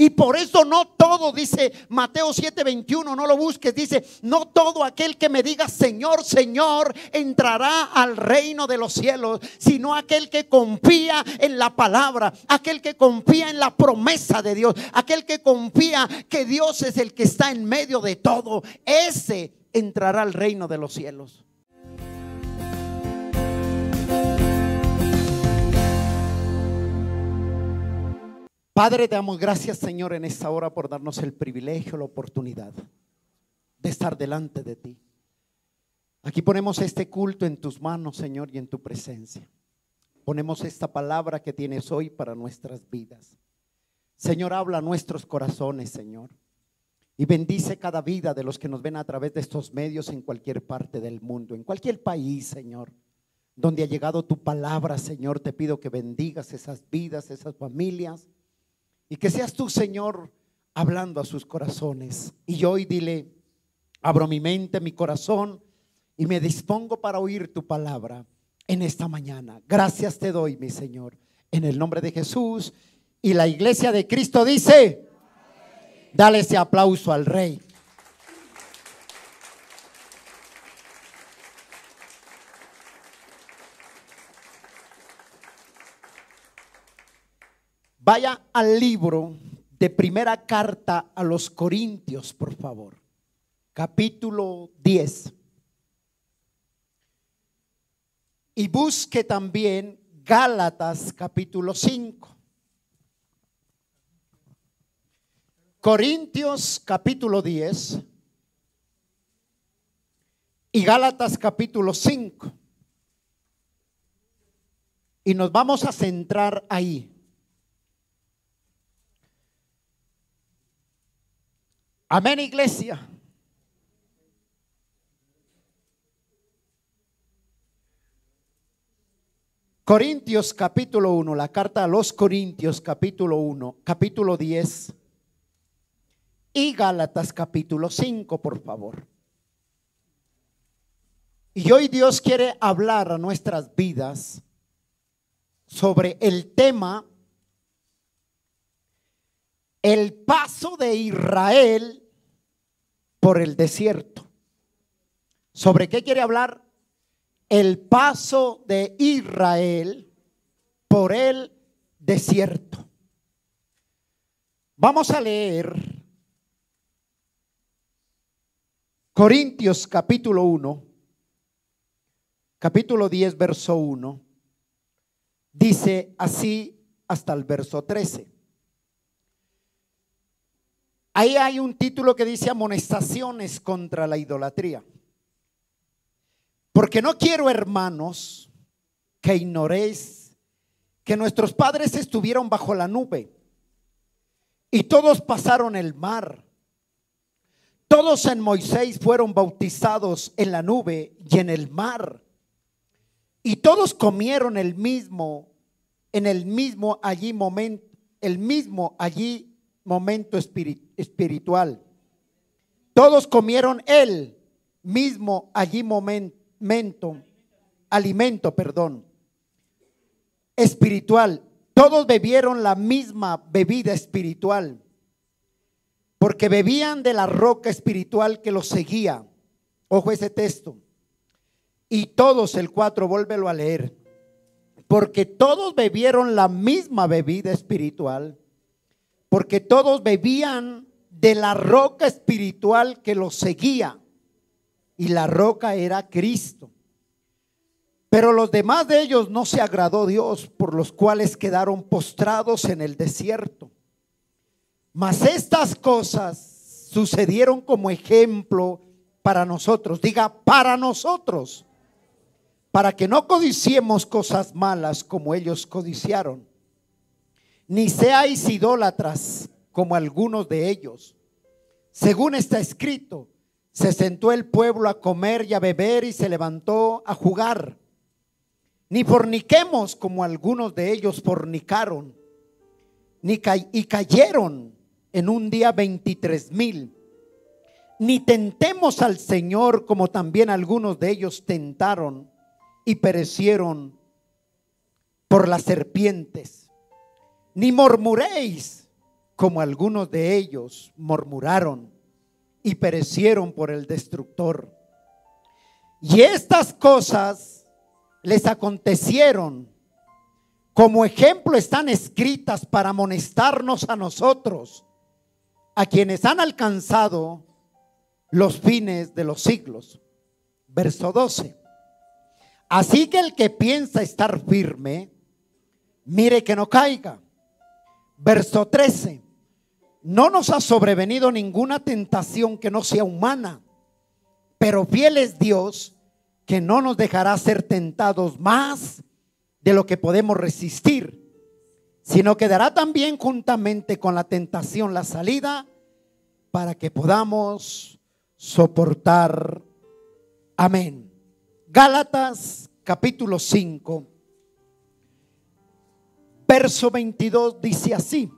Y por eso no todo, dice Mateo 7:21, no lo busques, dice: no todo aquel que me diga Señor, Señor, entrará al reino de los cielos, sino aquel que confía en la palabra, aquel que confía en la promesa de Dios, aquel que confía que Dios es el que está en medio de todo. Ese entrará al reino de los cielos. Padre, te damos gracias, Señor, en esta hora por darnos el privilegio, la oportunidad de estar delante de ti. Aquí ponemos este culto en tus manos, Señor, y en tu presencia. Ponemos esta palabra que tienes hoy para nuestras vidas. Señor, habla a nuestros corazones, Señor, y bendice cada vida de los que nos ven a través de estos medios en cualquier parte del mundo, en cualquier país, Señor, donde ha llegado tu palabra. Señor, te pido que bendigas esas vidas, esas familias, y que seas tú, Señor, hablando a sus corazones. Y hoy dile: abro mi mente, mi corazón, y me dispongo para oír tu palabra en esta mañana. Gracias te doy, mi Señor, en el nombre de Jesús. Y la iglesia de Cristo dice: dale ese aplauso al Rey. Vaya al libro de primera carta a los Corintios, por favor, capítulo 10. Y busque también Gálatas capítulo 5. Corintios capítulo 10 y Gálatas capítulo 5. Y nos vamos a centrar ahí. Amén, iglesia. Corintios capítulo 1, la carta a los Corintios capítulo 1, capítulo 10 y Gálatas capítulo 5, por favor. Y hoy Dios quiere hablar a nuestras vidas sobre el tema: el paso de Israel por el desierto. ¿Sobre qué quiere hablar? El paso de Israel por el desierto. Vamos a leer Corintios capítulo 1, capítulo 10, verso 1. Dice así hasta el verso 13. Ahí hay un título que dice: amonestaciones contra la idolatría. Porque no quiero, hermanos, que ignoréis que nuestros padres estuvieron bajo la nube y todos pasaron el mar. Todos en Moisés fueron bautizados en la nube y en el mar. Y todos comieron el mismo momento espiritual. Todos comieron el mismo alimento espiritual. Todos bebieron la misma bebida espiritual, porque bebían de la roca espiritual que los seguía. Ojo ese texto. Y todos, el 4, vuélvelo a leer. Porque todos bebieron la misma bebida espiritual, porque todos bebían de la roca espiritual que los seguía, y la roca era Cristo. Pero los demás de ellos no se agradó Dios, por los cuales quedaron postrados en el desierto. Mas estas cosas sucedieron como ejemplo para nosotros. Diga: para nosotros, para que no codiciemos cosas malas como ellos codiciaron, ni seáis idólatras como algunos de ellos. Según está escrito: se sentó el pueblo a comer y a beber y se levantó a jugar. Ni forniquemos como algunos de ellos fornicaron, y cayeron en un día 23,000. Ni tentemos al Señor como también algunos de ellos tentaron y perecieron por las serpientes. Ni murmuréis como algunos de ellos murmuraron y perecieron por el destructor. Y estas cosas les acontecieron, como ejemplo están escritas para amonestarnos a nosotros, a quienes han alcanzado los fines de los siglos. Verso 12. Así que el que piensa estar firme, mire que no caiga. Verso 13. No nos ha sobrevenido ninguna tentación que no sea humana, pero fiel es Dios, que no nos dejará ser tentados más de lo que podemos resistir, sino que dará también juntamente con la tentación la salida para que podamos soportar. Amén. Gálatas capítulo 5, verso 22 dice así.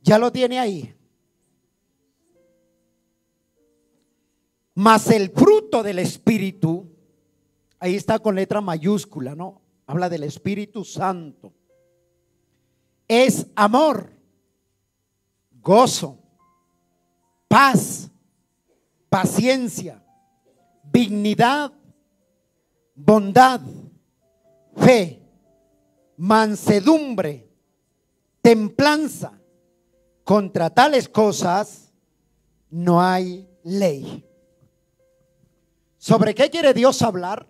Ya lo tiene ahí. Mas el fruto del Espíritu, ahí está con letra mayúscula, ¿no? Habla del Espíritu Santo. Es amor, gozo, paz, paciencia, dignidad, bondad, fe, mansedumbre, templanza. Contra tales cosas no hay ley. ¿Sobre qué quiere Dios hablar?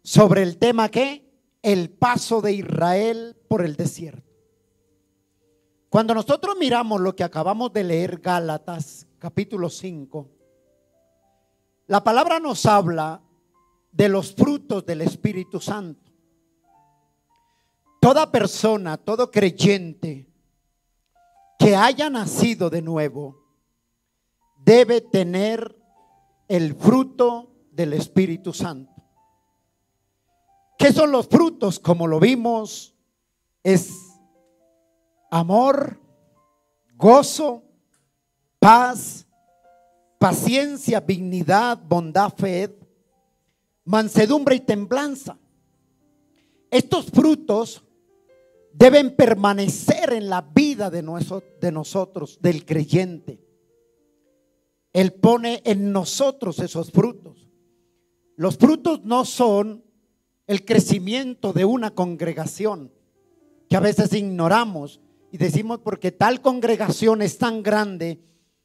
Sobre el tema que el paso de Israel por el desierto. Cuando nosotros miramos lo que acabamos de leer, Gálatas capítulo 5, la palabra nos habla de los frutos del Espíritu Santo. Toda persona, todo creyente que haya nacido de nuevo debe tener el fruto del Espíritu Santo. ¿Qué son los frutos? Como lo vimos, es amor, gozo, paz, paciencia, dignidad, bondad, fe, mansedumbre y templanza. Estos frutos deben permanecer en la vida de nosotros, del creyente. Él pone en nosotros esos frutos. Los frutos no son el crecimiento de una congregación, que a veces ignoramos y decimos porque tal congregación es tan grande,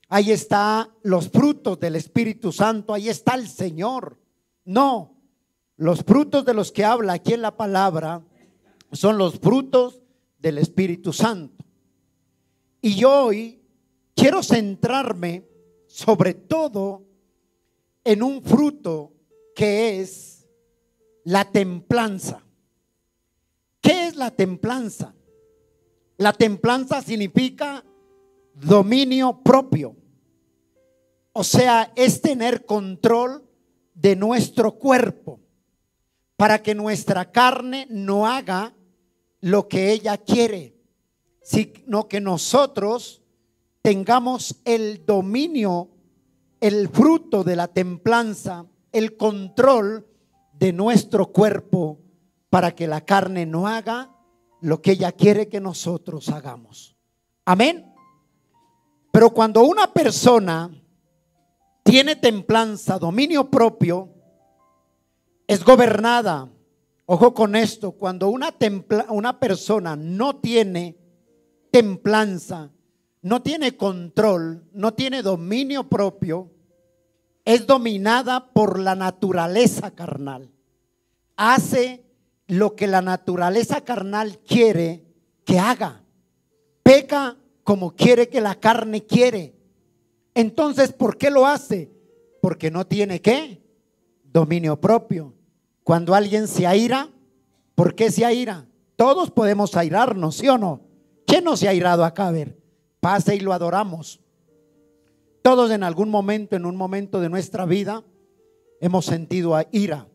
ahí está los frutos del Espíritu Santo, ahí está el Señor. No, los frutos de los que habla aquí en la palabra son los frutos del Espíritu Santo. Y yo hoy quiero centrarme sobre todo en un fruto que es la templanza. ¿Qué es la templanza? La templanza significa dominio propio. O sea, es tener control de nuestro cuerpo para que nuestra carne no haga lo que ella quiere, sino que nosotros tengamos el dominio, el fruto de la templanza, el control de nuestro cuerpo para que la carne no haga lo que ella quiere que nosotros hagamos. Amén. Pero cuando una persona tiene templanza, dominio propio, es gobernada. Ojo con esto, cuando una persona no tiene templanza, no tiene control, no tiene dominio propio, es dominada por la naturaleza carnal. Hace lo que la naturaleza carnal quiere que haga. Peca como quiere que la carne quiere. Entonces, ¿por qué lo hace? Porque no tiene ¿qué? Dominio propio. Cuando alguien se aira, ¿por qué se aira? Todos podemos airarnos, ¿sí o no? ¿Quién no se ha airado acá? A ver, pase y lo adoramos. Todos en algún momento, en un momento de nuestra vida, hemos sentido ira,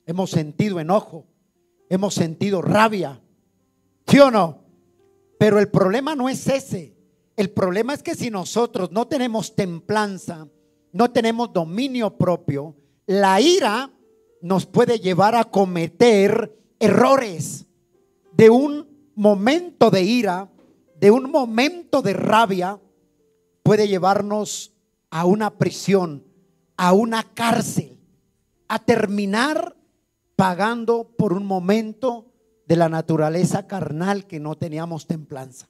hemos sentido enojo, hemos sentido rabia, ¿sí o no? Pero el problema no es ese. El problema es que si nosotros no tenemos templanza, no tenemos dominio propio, la ira nos puede llevar a cometer errores de un momento de ira, de un momento de rabia, puede llevarnos a una prisión, a una cárcel, a terminar pagando por un momento de la naturaleza carnal que no teníamos templanza.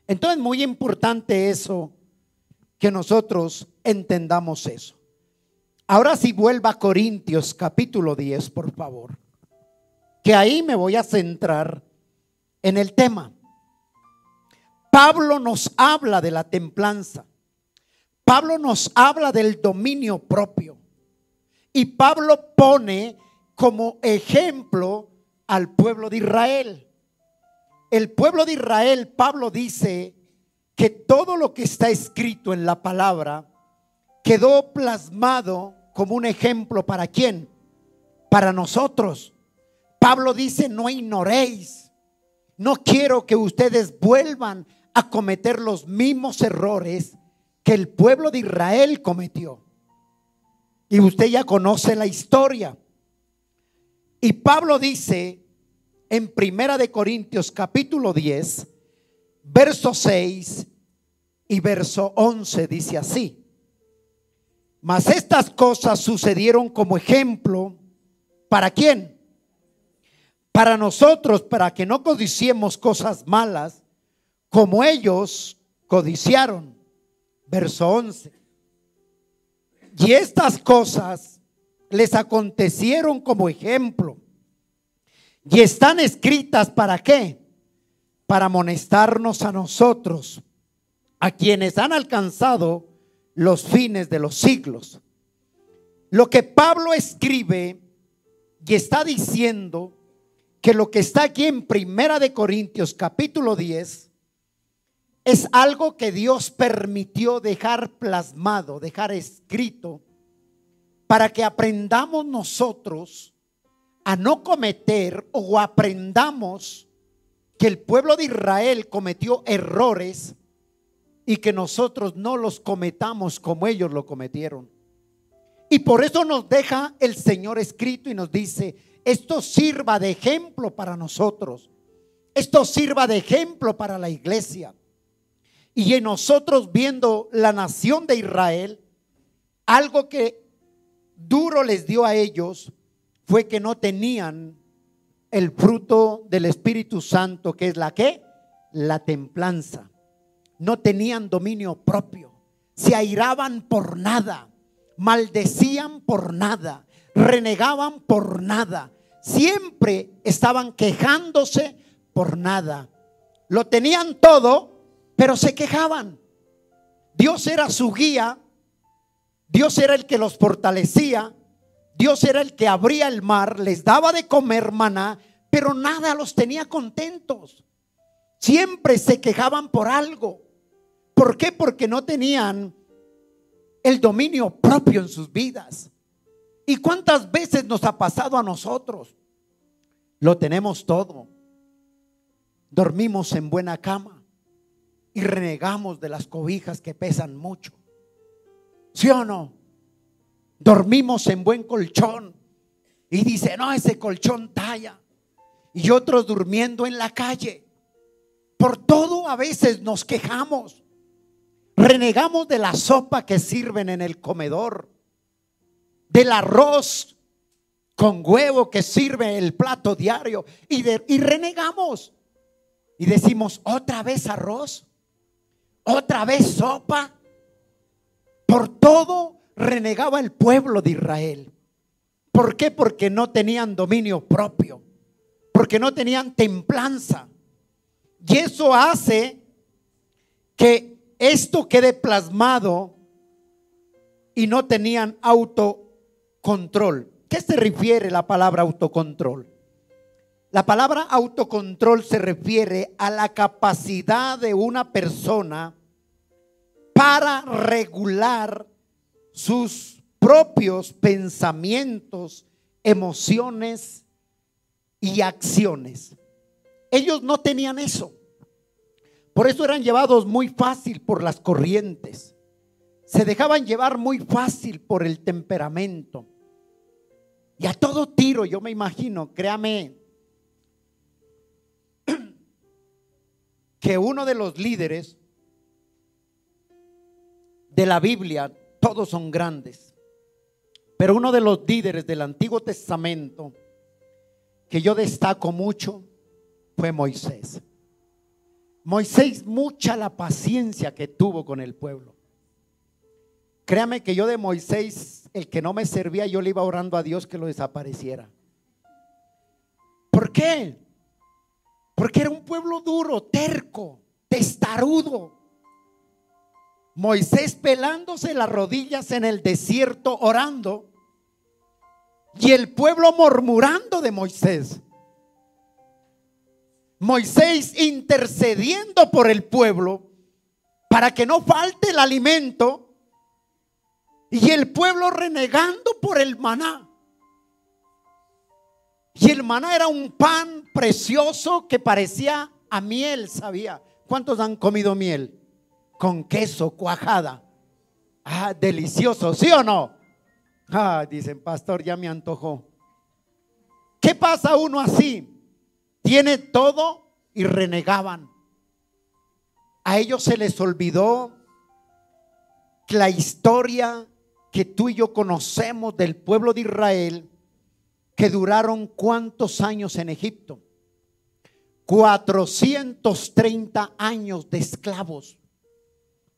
Entonces, muy importante eso, que nosotros entendamos eso. Ahora sí, vuelva a Corintios capítulo 10, por favor, que ahí me voy a centrar en el tema. Pablo nos habla de la templanza. Pablo nos habla del dominio propio. Y Pablo pone como ejemplo al pueblo de Israel. El pueblo de Israel, Pablo dice que todo lo que está escrito en la palabra quedó plasmado como un ejemplo. ¿Para quién? Para nosotros. Pablo dice: no ignoréis. No quiero que ustedes vuelvan a cometer los mismos errores que el pueblo de Israel cometió. Y usted ya conoce la historia. Y Pablo dice en Primera de Corintios capítulo 10, verso 6 y verso 11, dice así: mas estas cosas sucedieron como ejemplo. ¿Para quién? Para nosotros, para que no codiciemos cosas malas como ellos codiciaron. Verso 11. Y estas cosas les acontecieron como ejemplo, y están escritas ¿para qué? Para amonestarnos a nosotros, a quienes han alcanzado los fines de los siglos. Lo que Pablo escribe y está diciendo, que lo que está aquí en Primera de Corintios capítulo 10 es algo que Dios permitió dejar plasmado, dejar escrito, para que aprendamos nosotros a no cometer, o aprendamos que el pueblo de Israel cometió errores y que nosotros no los cometamos como ellos lo cometieron. Y por eso nos deja el Señor escrito y nos dice: esto sirva de ejemplo para nosotros, esto sirva de ejemplo para la iglesia. Y en nosotros, viendo la nación de Israel, algo que duro les dio a ellos fue que no tenían el fruto del Espíritu Santo, que es la ¿qué? La templanza. No tenían dominio propio, se airaban por nada, maldecían por nada, renegaban por nada, siempre estaban quejándose por nada. Lo tenían todo, pero se quejaban. Dios era su guía, Dios era el que los fortalecía, Dios era el que abría el mar, les daba de comer maná, pero nada los tenía contentos. Siempre se quejaban por algo. ¿Por qué? Porque no tenían el dominio propio en sus vidas. ¿Y cuántas veces nos ha pasado a nosotros? Lo tenemos todo. Dormimos en buena cama y renegamos de las cobijas que pesan mucho. ¿Sí o no? Dormimos en buen colchón y dice: no, ese colchón talla. Y otros durmiendo en la calle. Por todo a veces nos quejamos. Renegamos de la sopa que sirven en el comedor, del arroz con huevo que sirve el plato diario, y renegamos y decimos: otra vez arroz, otra vez sopa. Por todo renegaba el pueblo de Israel. ¿Por qué? Porque no tenían dominio propio, porque no tenían templanza. Y eso hace que esto quede plasmado, y no tenían autocontrol. ¿Qué se refiere la palabra autocontrol? La palabra autocontrol se refiere a la capacidad de una persona para regular sus propios pensamientos, emociones y acciones. Ellos no tenían eso. Por eso eran llevados muy fácil por las corrientes. Se dejaban llevar muy fácil por el temperamento. Y a todo tiro, yo me imagino, créame, que uno de los líderes de la Biblia, todos son grandes, pero uno de los líderes del Antiguo Testamento que yo destaco mucho fue Moisés. Moisés, mucha la paciencia que tuvo con el pueblo. Créame que yo de Moisés, el que no me servía, yo le iba orando a Dios que lo desapareciera. ¿Por qué? Porque era un pueblo duro, terco, testarudo. Moisés pelándose las rodillas en el desierto orando, y el pueblo murmurando de Moisés. Moisés intercediendo por el pueblo para que no falte el alimento, y el pueblo renegando por el maná. Y el maná era un pan precioso que parecía a miel, ¿sabía? ¿Cuántos han comido miel? Con queso, cuajada. Ah, delicioso, ¿sí o no? Ah, dicen, pastor, ya me antojó. ¿Qué pasa uno así? Tiene todo y renegaban. A ellos se les olvidó que la historia que tú y yo conocemos del pueblo de Israel, que duraron ¿cuántos años en Egipto? 430 años de esclavos.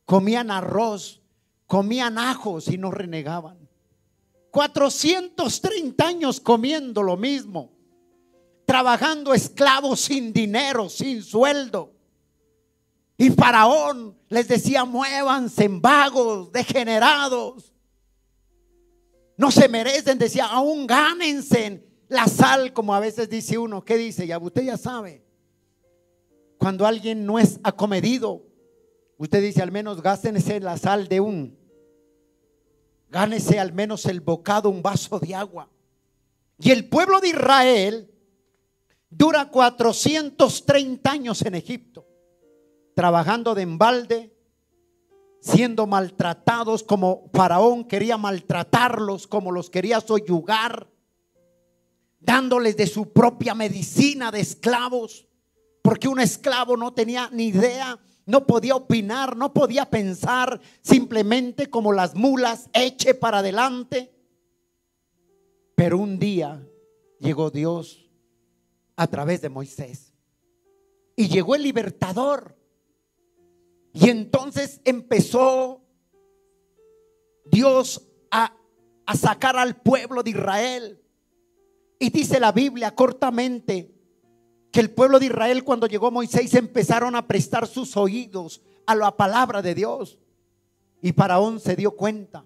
Comían arroz, comían ajos y no renegaban. 430 años comiendo lo mismo, trabajando esclavos sin dinero, sin sueldo. Y Faraón les decía: muévanse, vagos, degenerados, no se merecen, decía, aún gánense la sal, como a veces dice uno. ¿Qué dice? Ya usted ya sabe, cuando alguien no es acomedido, usted dice: al menos gástense la sal de gánese al menos el bocado, un vaso de agua. Y el pueblo de Israel dura 430 años en Egipto, trabajando de embalde, siendo maltratados como Faraón quería maltratarlos, como los quería soyugar, dándoles de su propia medicina de esclavos, porque un esclavo no tenía ni idea, no podía opinar, no podía pensar, simplemente como las mulas, eche para adelante. Pero un día llegó Dios a través de Moisés, y llegó el libertador. Y entonces empezó Dios a sacar al pueblo de Israel. Y dice la Biblia cortamente que el pueblo de Israel, cuando llegó Moisés, empezaron a prestar sus oídos a la palabra de Dios. Y Faraón se dio cuenta,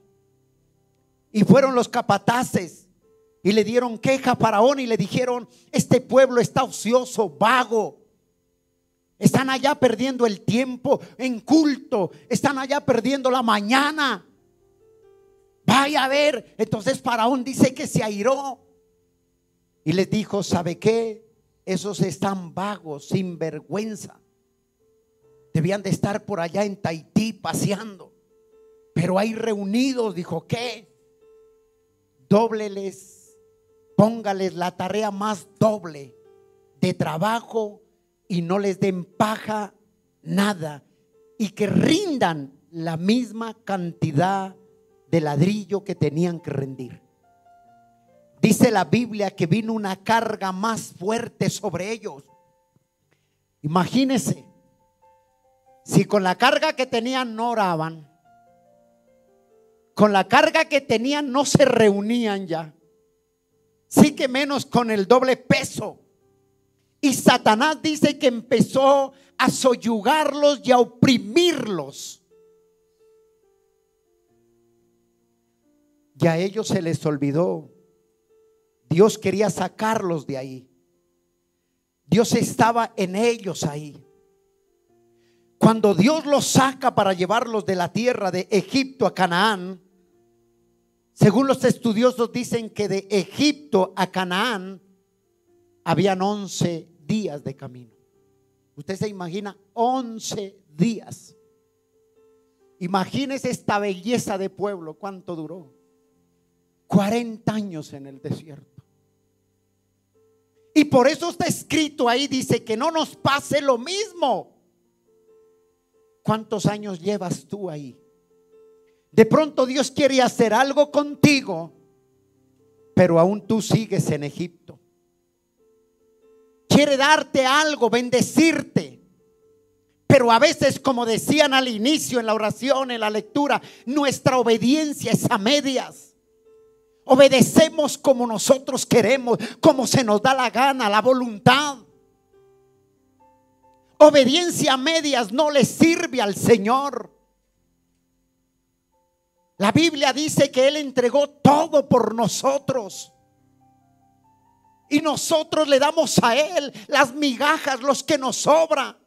y fueron los capataces y le dieron queja a Faraón y le dijeron: este pueblo está ocioso, vago, están allá perdiendo el tiempo en culto, están allá perdiendo la mañana. Vaya a ver. Entonces Faraón dice que se airó y les dijo: ¿sabe qué? Esos están vagos, sin vergüenza. Debían de estar por allá en Tahití paseando, pero ahí reunidos, dijo, ¿qué? Dóbleles, póngales la tarea más doble de trabajo y no les den paja nada, y que rindan la misma cantidad de ladrillo que tenían que rendir. Dice la Biblia que vino una carga más fuerte sobre ellos. Imagínense, si con la carga que tenían no oraban, con la carga que tenían no se reunían ya, sí que menos con el doble peso. Y Satanás dice que empezó a soyugarlos y a oprimirlos. Y a ellos se les olvidó. Dios quería sacarlos de ahí. Dios estaba en ellos ahí. Cuando Dios los saca para llevarlos de la tierra de Egipto a Canaán, según los estudiosos dicen que de Egipto a Canaán habían 11 días de camino. Usted se imagina 11 días. Imagínese esta belleza de pueblo. ¿Cuánto duró? 40 años en el desierto. Y por eso está escrito ahí, dice que no nos pase lo mismo ¿Cuántos años llevas tú ahí? De pronto Dios quiere hacer algo contigo, pero aún tú sigues en Egipto. Quiere darte algo, bendecirte, pero a veces, como decían al inicio en la oración, en la lectura, nuestra obediencia es a medias. Obedecemos como nosotros queremos, como se nos da la gana, la voluntad. Obediencia a medias no le sirve al Señor. La Biblia dice que Él entregó todo por nosotros. Y nosotros le damos a Él las migajas, los que nos sobra.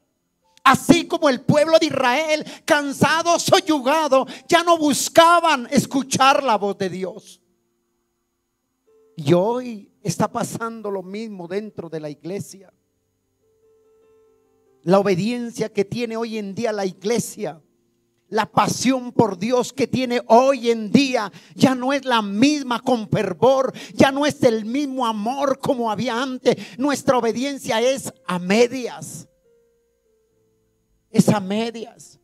Así como el pueblo de Israel, cansado, soyugado, ya no buscaban escuchar la voz de Dios. Y hoy está pasando lo mismo dentro de la iglesia. La obediencia que tiene hoy en día la iglesia, la pasión por Dios que tiene hoy en día, ya no es la misma con fervor, ya no es el mismo amor como había antes. Nuestra obediencia es a medias. Es a medias.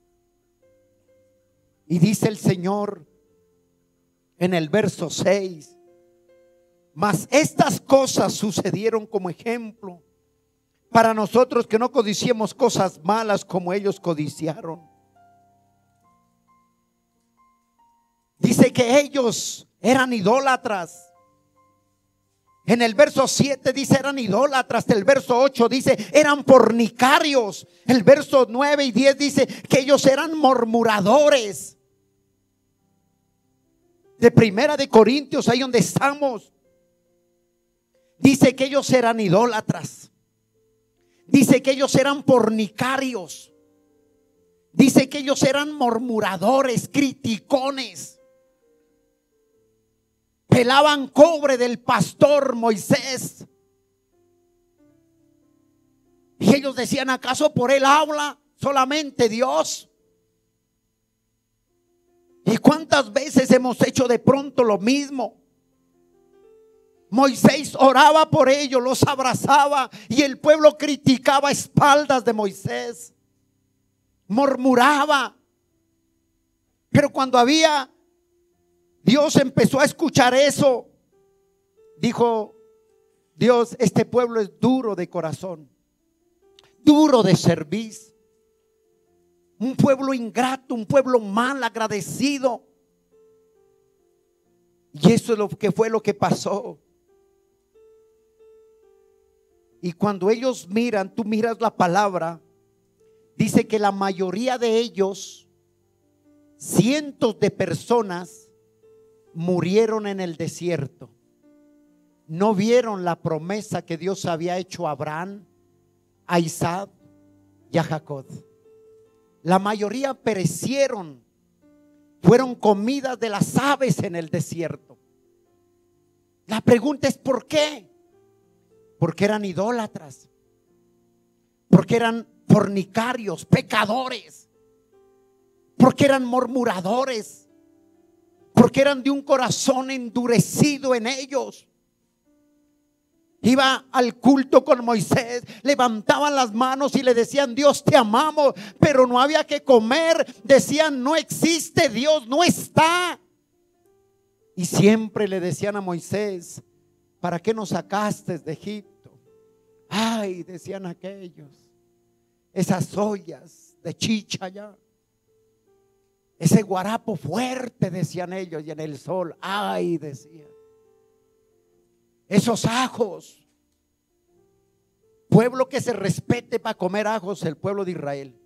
Y dice el Señor en el verso 6: mas estas cosas sucedieron como ejemplo para nosotros, que no codiciemos cosas malas como ellos codiciaron. Dice que ellos eran idólatras. En el verso 7 dice eran idólatras. El verso 8 dice eran fornicarios. El verso 9 y 10 dice que ellos eran murmuradores. De Primera de Corintios, ahí donde estamos, dice que ellos eran idólatras. Dice que ellos eran fornicarios. Dice que ellos eran murmuradores, criticones. Pelaban cobre del pastor Moisés. Y ellos decían: ¿acaso por él habla solamente Dios? ¿Y cuántas veces hemos hecho de pronto lo mismo? Moisés oraba por ellos, los abrazaba, y el pueblo criticaba a espaldas de Moisés, murmuraba. Pero cuando Dios empezó a escuchar eso, dijo Dios: este pueblo es duro de corazón, duro de cerviz, un pueblo ingrato, un pueblo mal agradecido. Y eso es lo que fue lo que pasó. Y cuando ellos miran, tú miras la palabra, dice que la mayoría de ellos, cientos de personas, murieron en el desierto. No vieron la promesa que Dios había hecho a Abraham, a Isaac y a Jacob. La mayoría perecieron, fueron comidas de las aves en el desierto. La pregunta es: ¿por qué? Porque eran idólatras, porque eran fornicarios, pecadores, porque eran murmuradores, porque eran de un corazón endurecido en ellos. Iba al culto con Moisés, levantaban las manos y le decían: Dios, te amamos, pero no había que comer. Decían: no existe Dios, no está. Y siempre le decían a Moisés: ¿para qué nos sacaste de Egipto? Ay, decían aquellos, esas ollas de chicha allá, ese guarapo fuerte, decían ellos, y en el sol, ay, decían, esos ajos. Pueblo que se respete para comer ajos, el pueblo de Israel.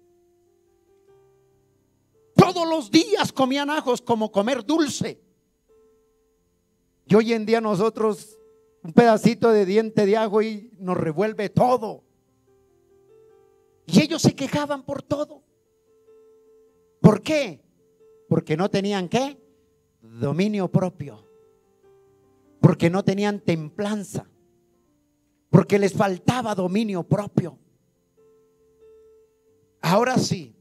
Todos los días comían ajos como comer dulce. Y hoy en día nosotros, un pedacito de diente de ajo y nos revuelve todo. Y ellos se quejaban por todo. ¿Por qué? Porque no tenían ¿qué? Dominio propio. Porque no tenían templanza. Porque les faltaba dominio propio. Ahora sí,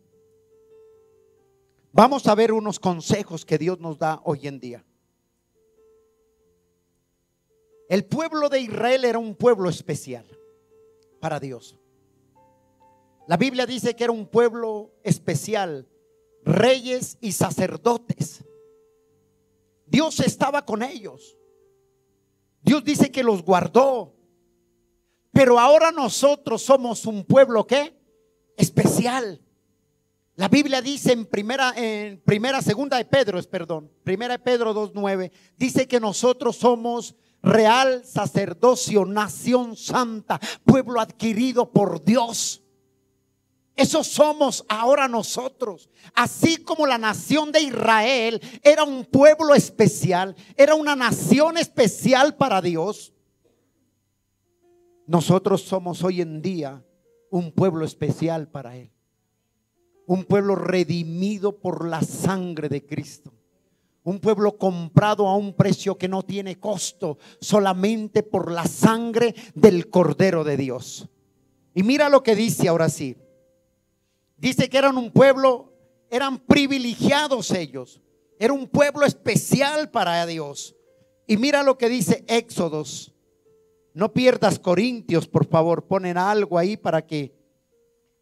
vamos a ver unos consejos que Dios nos da hoy en día. El pueblo de Israel era un pueblo especial para Dios. La Biblia dice que era un pueblo especial, reyes y sacerdotes. Dios estaba con ellos. Dios dice que los guardó. Pero ahora nosotros somos un pueblo ¿qué? Especial. La Biblia dice en primera de Pedro 2:9, dice que nosotros somos real sacerdocio, nación santa, pueblo adquirido por Dios. Eso somos ahora nosotros. Así como la nación de Israel era un pueblo especial, era una nación especial para Dios, nosotros somos hoy en día un pueblo especial para Él. Un pueblo redimido por la sangre de Cristo. Un pueblo comprado a un precio que no tiene costo, solamente por la sangre del Cordero de Dios. Y mira lo que dice ahora sí. Dice que eran un pueblo, eran privilegiados ellos. Era un pueblo especial para Dios. Y mira lo que dice Éxodos. No pierdas Corintios, por favor. Ponen algo ahí para que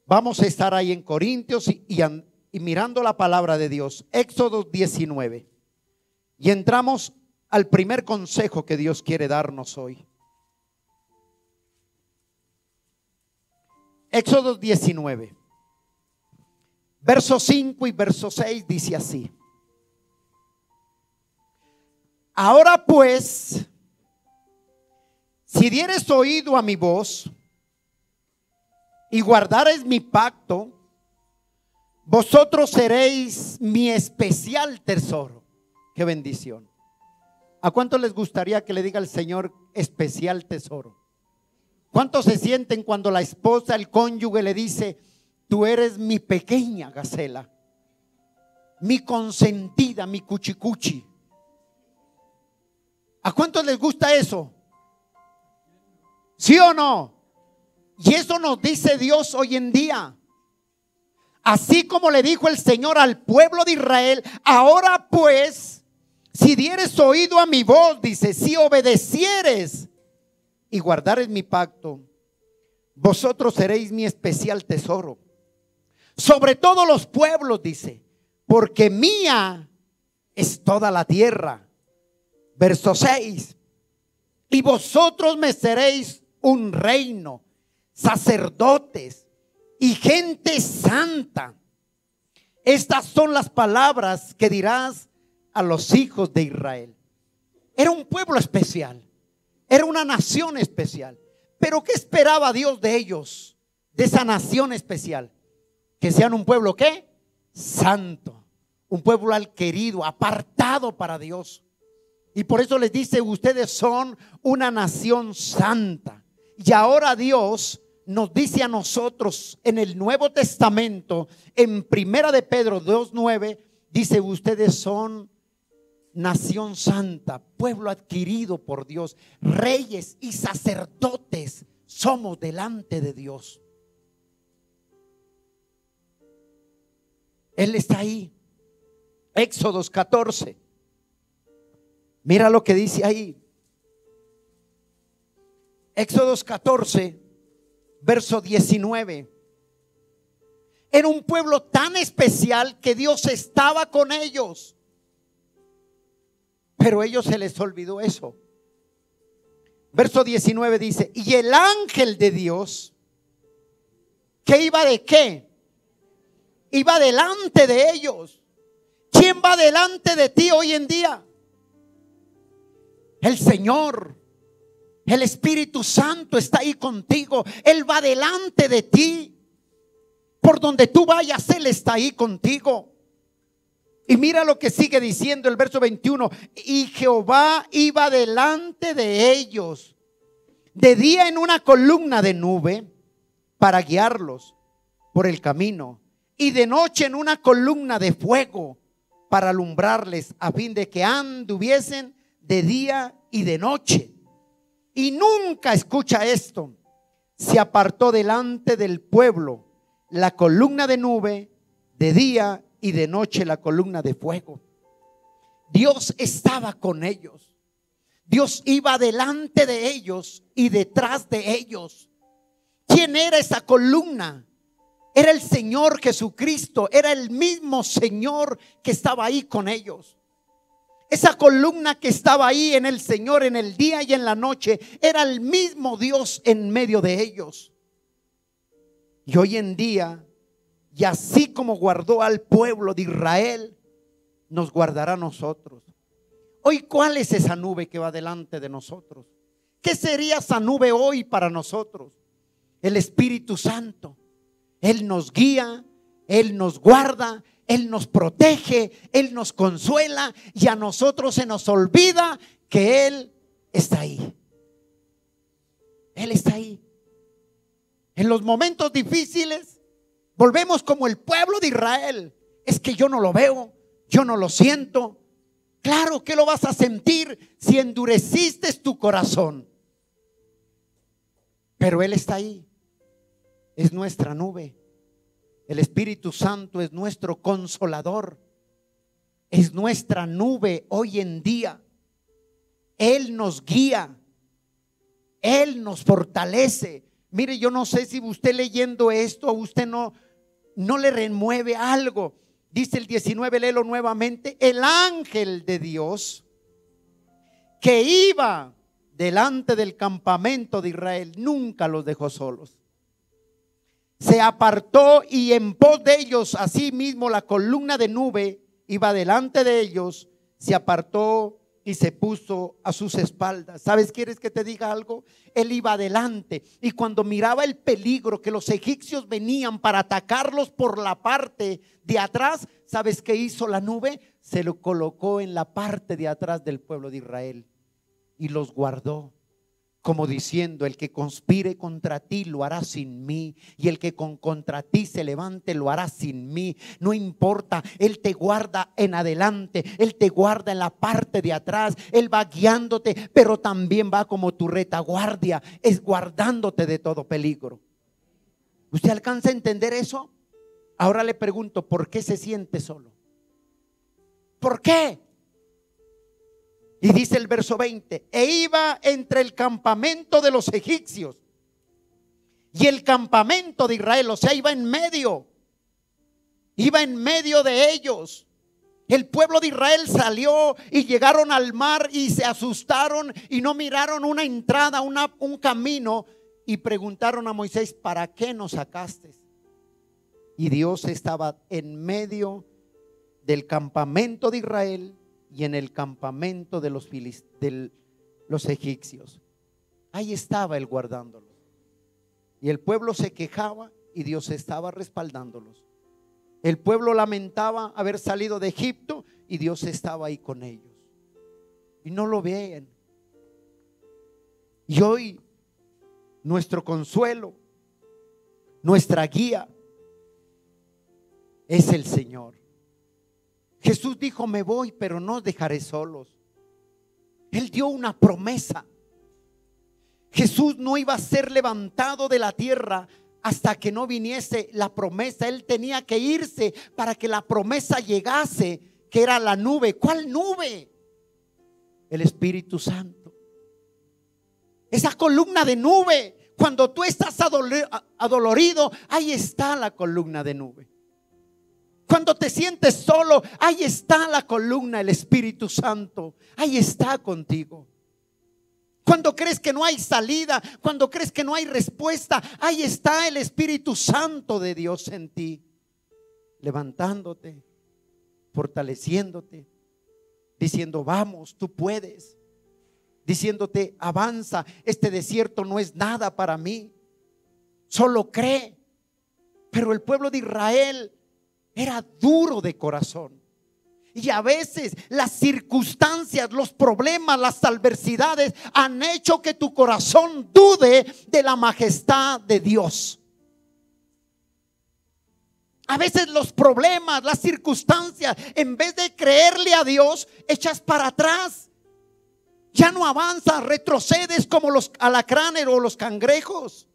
vamos a estar ahí en Corintios y mirando la palabra de Dios. Éxodo 19. Y entramos al primer consejo que Dios quiere darnos hoy. Éxodo 19. Verso 5 y verso 6 dice así. Ahora pues, si dieres oído a mi voz y guardares mi pacto, vosotros seréis mi especial tesoro. Qué bendición. ¿A cuánto les gustaría que le diga al Señor especial tesoro? ¿Cuántos se sienten cuando la esposa, el cónyuge le dice: tú eres mi pequeña gacela, mi consentida, mi cuchicuchi? ¿A cuántos les gusta eso? ¿Sí o no? Y eso nos dice Dios hoy en día. Así como le dijo el Señor al pueblo de Israel: ahora pues, si dieres oído a mi voz, dice, si obedecieres y guardares mi pacto, vosotros seréis mi especial tesoro sobre todos los pueblos, dice, porque mía es toda la tierra. Verso 6. Y vosotros me seréis un reino, sacerdotes y gente santa. Estas son las palabras que dirás a los hijos de Israel. Era un pueblo especial, era una nación especial. Pero ¿qué esperaba Dios de ellos, de esa nación especial? Que sean un pueblo ¿qué? Santo, un pueblo querido, apartado para Dios. Y por eso les dice: ustedes son una nación santa. Y ahora Dios nos dice a nosotros en el Nuevo Testamento, en primera de Pedro 2:9, dice: ustedes son nación santa, pueblo adquirido por Dios, reyes y sacerdotes somos delante de Dios. Él está ahí. Éxodos 14. Mira lo que dice ahí. Éxodos 14, verso 19. Era un pueblo tan especial que Dios estaba con ellos, pero a ellos se les olvidó eso. Verso 19 dice: y el ángel de Dios, ¿que iba de qué? Iba delante de ellos. ¿Quién va delante de ti hoy en día? El Señor. El Espíritu Santo está ahí contigo. Él va delante de ti. Por donde tú vayas, Él está ahí contigo. Y mira lo que sigue diciendo el verso 21. Y Jehová iba delante de ellos de día en una columna de nube para guiarlos por el camino, y de noche en una columna de fuego para alumbrarles, a fin de que anduviesen de día y de noche. Y nunca, escucha esto, se apartó delante del pueblo la columna de nube de día y de noche la columna de fuego. Dios estaba con ellos. Dios iba delante de ellos y detrás de ellos. ¿Quién era esa columna? Era el Señor Jesucristo, era el mismo Señor que estaba ahí con ellos. Esa columna que estaba ahí en el Señor en el día y en la noche, era el mismo Dios en medio de ellos. Y hoy en día, y así como guardó al pueblo de Israel, nos guardará a nosotros. Hoy, ¿cuál es esa nube que va delante de nosotros? ¿Qué sería esa nube hoy para nosotros? El Espíritu Santo. Él nos guía, Él nos guarda, Él nos protege, Él nos consuela, y a nosotros se nos olvida que Él está ahí. Él está ahí. En los momentos difíciles volvemos como el pueblo de Israel. Es que yo no lo veo, yo no lo siento. Claro que lo vas a sentir si endureciste tu corazón. Pero Él está ahí. Es nuestra nube. El Espíritu Santo es nuestro consolador. Es nuestra nube hoy en día. Él nos guía. Él nos fortalece. Mire, yo no sé si usted leyendo esto a usted no le remueve algo. Dice el 19, léelo nuevamente. El ángel de Dios que iba delante del campamento de Israel nunca los dejó solos. Se apartó y en pos de ellos, así mismo la columna de nube iba delante de ellos, se apartó y se puso a sus espaldas. ¿Sabes? ¿Quieres que te diga algo? Él iba adelante, y cuando miraba el peligro que los egipcios venían para atacarlos por la parte de atrás, ¿sabes qué hizo la nube? Se lo colocó en la parte de atrás del pueblo de Israel y los guardó, como diciendo: el que conspire contra ti lo hará sin mí, y el que contra ti se levante lo hará sin mí. No importa, Él te guarda en adelante, Él te guarda en la parte de atrás, Él va guiándote, pero también va como tu retaguardia, es guardándote de todo peligro. ¿Usted alcanza a entender eso? Ahora le pregunto, ¿por qué se siente solo? ¿Por qué? Y dice el verso 20: e iba entre el campamento de los egipcios y el campamento de Israel. O sea, iba en medio de ellos. El pueblo de Israel salió y llegaron al mar y se asustaron y no miraron una entrada, un camino, y preguntaron a Moisés: ¿para qué nos sacaste? Y Dios estaba en medio del campamento de Israel y en el campamento de los egipcios. Ahí estaba Él guardándolos. Y el pueblo se quejaba y Dios estaba respaldándolos. El pueblo lamentaba haber salido de Egipto y Dios estaba ahí con ellos. Y no lo ven. Y hoy nuestro consuelo, nuestra guía es el Señor. Jesús dijo: me voy, pero no os dejaré solos. Él dio una promesa. Jesús no iba a ser levantado de la tierra hasta que no viniese la promesa. Él tenía que irse para que la promesa llegase, que era la nube. ¿Cuál nube? El Espíritu Santo. Esa columna de nube. Cuando tú estás adolorido, ahí está la columna de nube. Cuando te sientes solo, ahí está la columna, el Espíritu Santo. Ahí está contigo. Cuando crees que no hay salida, cuando crees que no hay respuesta, ahí está el Espíritu Santo de Dios en ti, levantándote, fortaleciéndote, diciendo: vamos, tú puedes. Diciéndote: avanza, este desierto no es nada para mí, solo cree. Pero el pueblo de Israel era duro de corazón. Y a veces las circunstancias, los problemas, las adversidades han hecho que tu corazón dude de la majestad de Dios. A veces los problemas, las circunstancias, en vez de creerle a Dios, echas para atrás. Ya no avanzas, retrocedes como los alacranes o los cangrejos.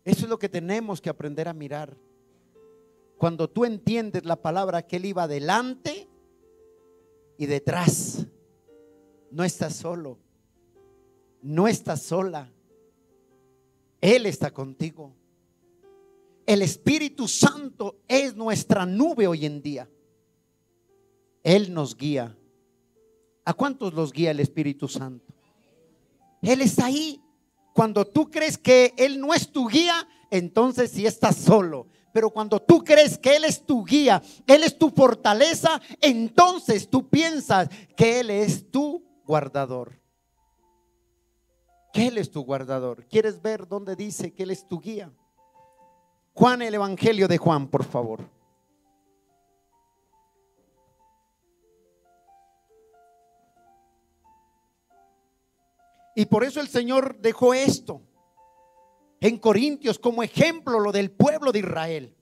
Eso es lo que tenemos que aprender a mirar. Cuando tú entiendes la palabra que Él iba adelante y detrás, no estás solo, no estás sola. Él está contigo. El Espíritu Santo es nuestra nube hoy en día. Él nos guía. ¿A cuántos los guía el Espíritu Santo? Él está ahí. Cuando tú crees que Él no es tu guía, entonces sí estás solo. Pero cuando tú crees que Él es tu guía, Él es tu fortaleza, entonces tú piensas que Él es tu guardador. Que Él es tu guardador. ¿Quieres ver dónde dice que Él es tu guía? Juan, el Evangelio de Juan, por favor. Y por eso el Señor dejó esto en Corintios como ejemplo, lo del pueblo de Israel,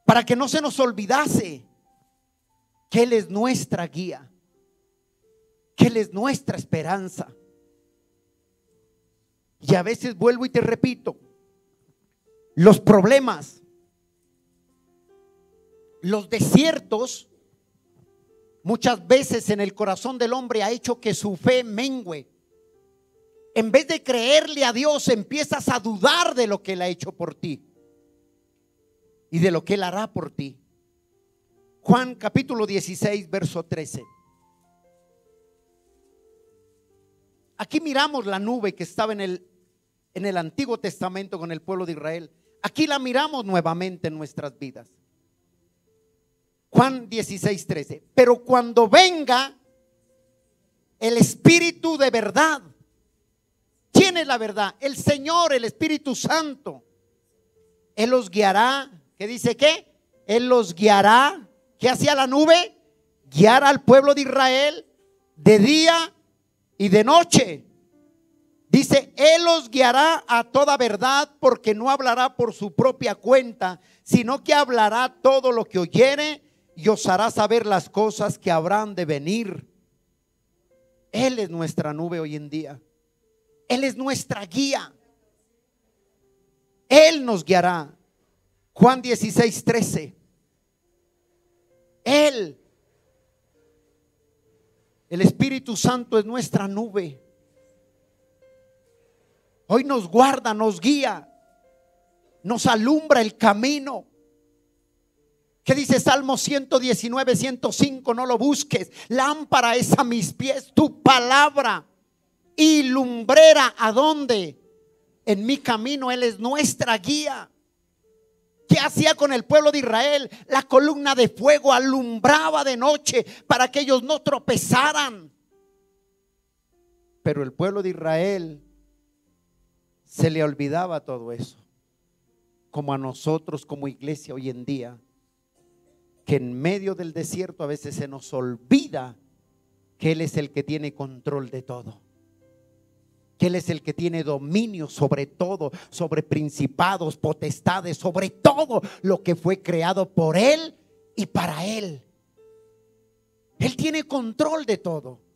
para que no se nos olvidase que Él es nuestra guía, que Él es nuestra esperanza. Y a veces vuelvo y te repito, los problemas, los desiertos, muchas veces en el corazón del hombre ha hecho que su fe mengüe. En vez de creerle a Dios, empiezas a dudar de lo que Él ha hecho por ti y de lo que Él hará por ti. Juan capítulo 16, verso 13. Aquí miramos la nube que estaba en el Antiguo Testamento con el pueblo de Israel. Aquí la miramos nuevamente en nuestras vidas. Juan 16, 13. Pero cuando venga el Espíritu de verdad. ¿Quién es la verdad? El Señor, el Espíritu Santo. Él los guiará. ¿Qué dice qué? Él los guiará. ¿Qué hacía la nube? Guiar al pueblo de Israel de día y de noche. Dice, Él los guiará a toda verdad, porque no hablará por su propia cuenta, sino que hablará todo lo que oyere y os hará saber las cosas que habrán de venir. Él es nuestra nube hoy en día. Él es nuestra guía. Él nos guiará. Juan 16, 13. Él, el Espíritu Santo, es nuestra nube. Hoy nos guarda, nos guía, nos alumbra el camino. ¿Qué dice Salmo 119, 105? No lo busques. Lámpara es a mis pies tu palabra y lumbrera ¿a dónde? En mi camino. Él es nuestra guía. ¿Qué hacía con el pueblo de Israel? La columna de fuego alumbraba de noche para que ellos no tropezaran. Pero el pueblo de Israel se le olvidaba todo eso, como a nosotros como iglesia hoy en día, que en medio del desierto a veces se nos olvida que Él es el que tiene control de todo, que Él es el que tiene dominio sobre todo, sobre principados, potestades, sobre todo lo que fue creado por Él y para Él. Él tiene control de todo.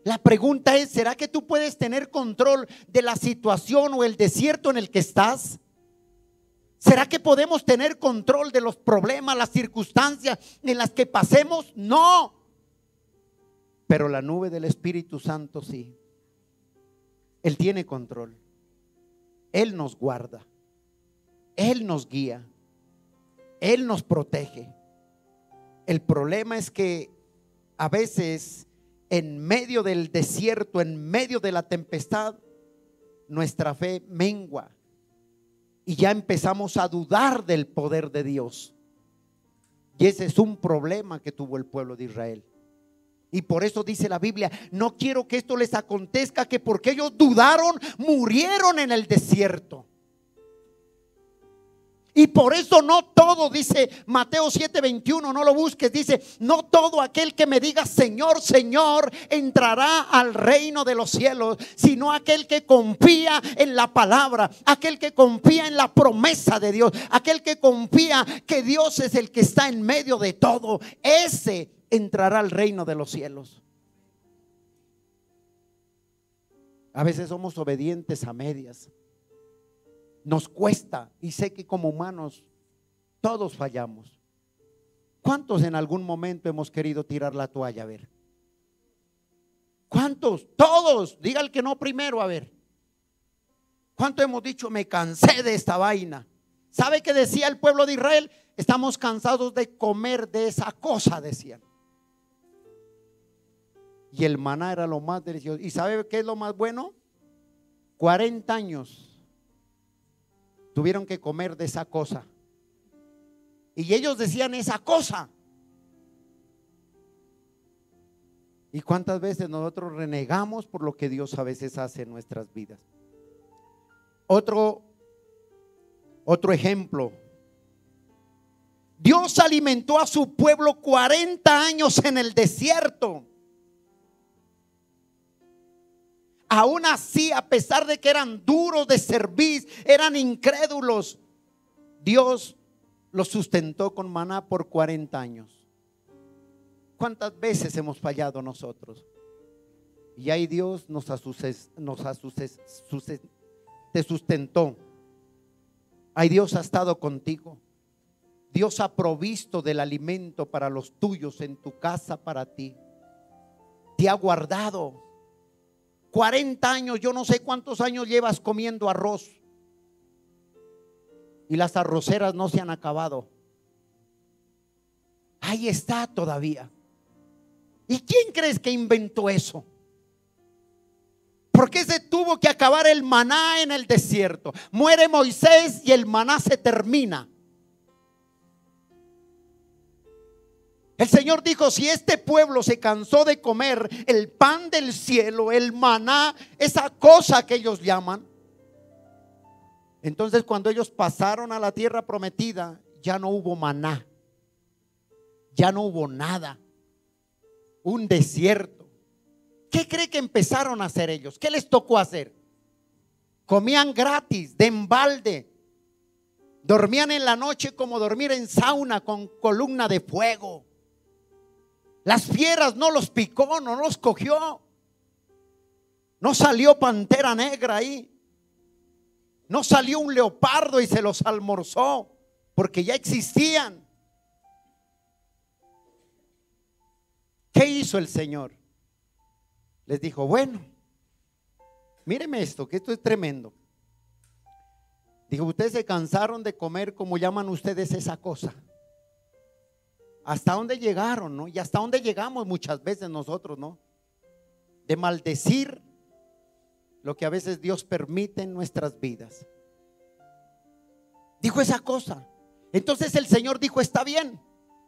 La pregunta es, ¿será que tú puedes tener control de la situación o el desierto en el que estás? ¿Será que podemos tener control de los problemas, las circunstancias en las que pasemos? No. Pero la nube del Espíritu Santo sí. Él tiene control. Él nos guarda. Él nos guía. Él nos protege. El problema es que a veces en medio del desierto, en medio de la tempestad, nuestra fe mengua y ya empezamos a dudar del poder de Dios. Y ese es un problema que tuvo el pueblo de Israel. Y por eso dice la Biblia, no quiero que esto les acontezca, que porque ellos dudaron, murieron en el desierto. Y por eso no todo, dice Mateo 7:21, no lo busques, dice, no todo aquel que me diga Señor, Señor, entrará al reino de los cielos, sino aquel que confía en la palabra, aquel que confía en la promesa de Dios, aquel que confía que Dios es el que está en medio de todo, ese entrará al reino de los cielos. A veces somos obedientes a medias. Nos cuesta, y sé que como humanos todos fallamos. ¿Cuántos en algún momento hemos querido tirar la toalla? A ver. ¿Cuántos? Todos. Diga el que no primero, a ver. ¿Cuánto hemos dicho, me cansé de esta vaina? ¿Sabe qué decía el pueblo de Israel? Estamos cansados de comer de esa cosa, decían. Y el maná era lo más delicioso. ¿Y sabe qué es lo más bueno? 40 años tuvieron que comer de esa cosa. Y ellos decían esa cosa. ¿Y cuántas veces nosotros renegamos por lo que Dios a veces hace en nuestras vidas? Otro ejemplo. Dios alimentó a su pueblo 40 años en el desierto. Aún así, a pesar de que eran duros de servir, eran incrédulos, Dios los sustentó con maná por 40 años. ¿Cuántas veces hemos fallado nosotros? Y ahí Dios te sustentó. Ahí Dios ha estado contigo. Dios ha provisto del alimento para los tuyos en tu casa, para ti. Te ha guardado. 40 años, yo no sé cuántos años llevas comiendo arroz. Y las arroceras no se han acabado. Ahí está todavía. ¿Y quién crees que inventó eso? ¿Por qué se tuvo que acabar el maná en el desierto? Muere Moisés y el maná se termina. El Señor dijo, si este pueblo se cansó de comer el pan del cielo, el maná, esa cosa que ellos llaman, entonces cuando ellos pasaron a la tierra prometida, ya no hubo maná, ya no hubo nada, un desierto. ¿Qué cree que empezaron a hacer ellos? ¿Qué les tocó hacer? Comían gratis, de embalde, dormían en la noche como dormir en sauna con columna de fuego. Las fieras no los picó, no los cogió. No salió pantera negra ahí. No salió un leopardo y se los almorzó, porque ya existían. ¿Qué hizo el Señor? Les dijo, bueno, míreme esto, que esto es tremendo. Dijo, ustedes se cansaron de comer, como llaman ustedes esa cosa. ¿Hasta dónde llegaron, no? Y hasta dónde llegamos muchas veces nosotros, ¿no? De maldecir lo que a veces Dios permite en nuestras vidas. Dijo esa cosa. Entonces el Señor dijo, está bien.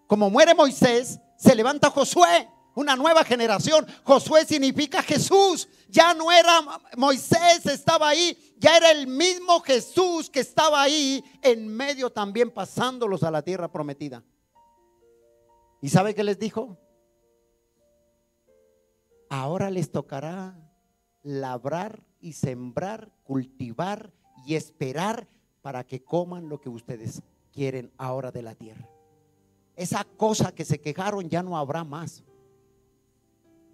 Como muere Moisés, se levanta Josué, una nueva generación. Josué significa Jesús. Ya no era Moisés, estaba ahí. Ya era el mismo Jesús que estaba ahí en medio también, pasándolos a la tierra prometida. ¿Y sabe qué les dijo? Ahora les tocará labrar y sembrar, cultivar y esperar para que coman lo que ustedes quieren ahora de la tierra. Esa cosa que se quejaron ya no habrá más.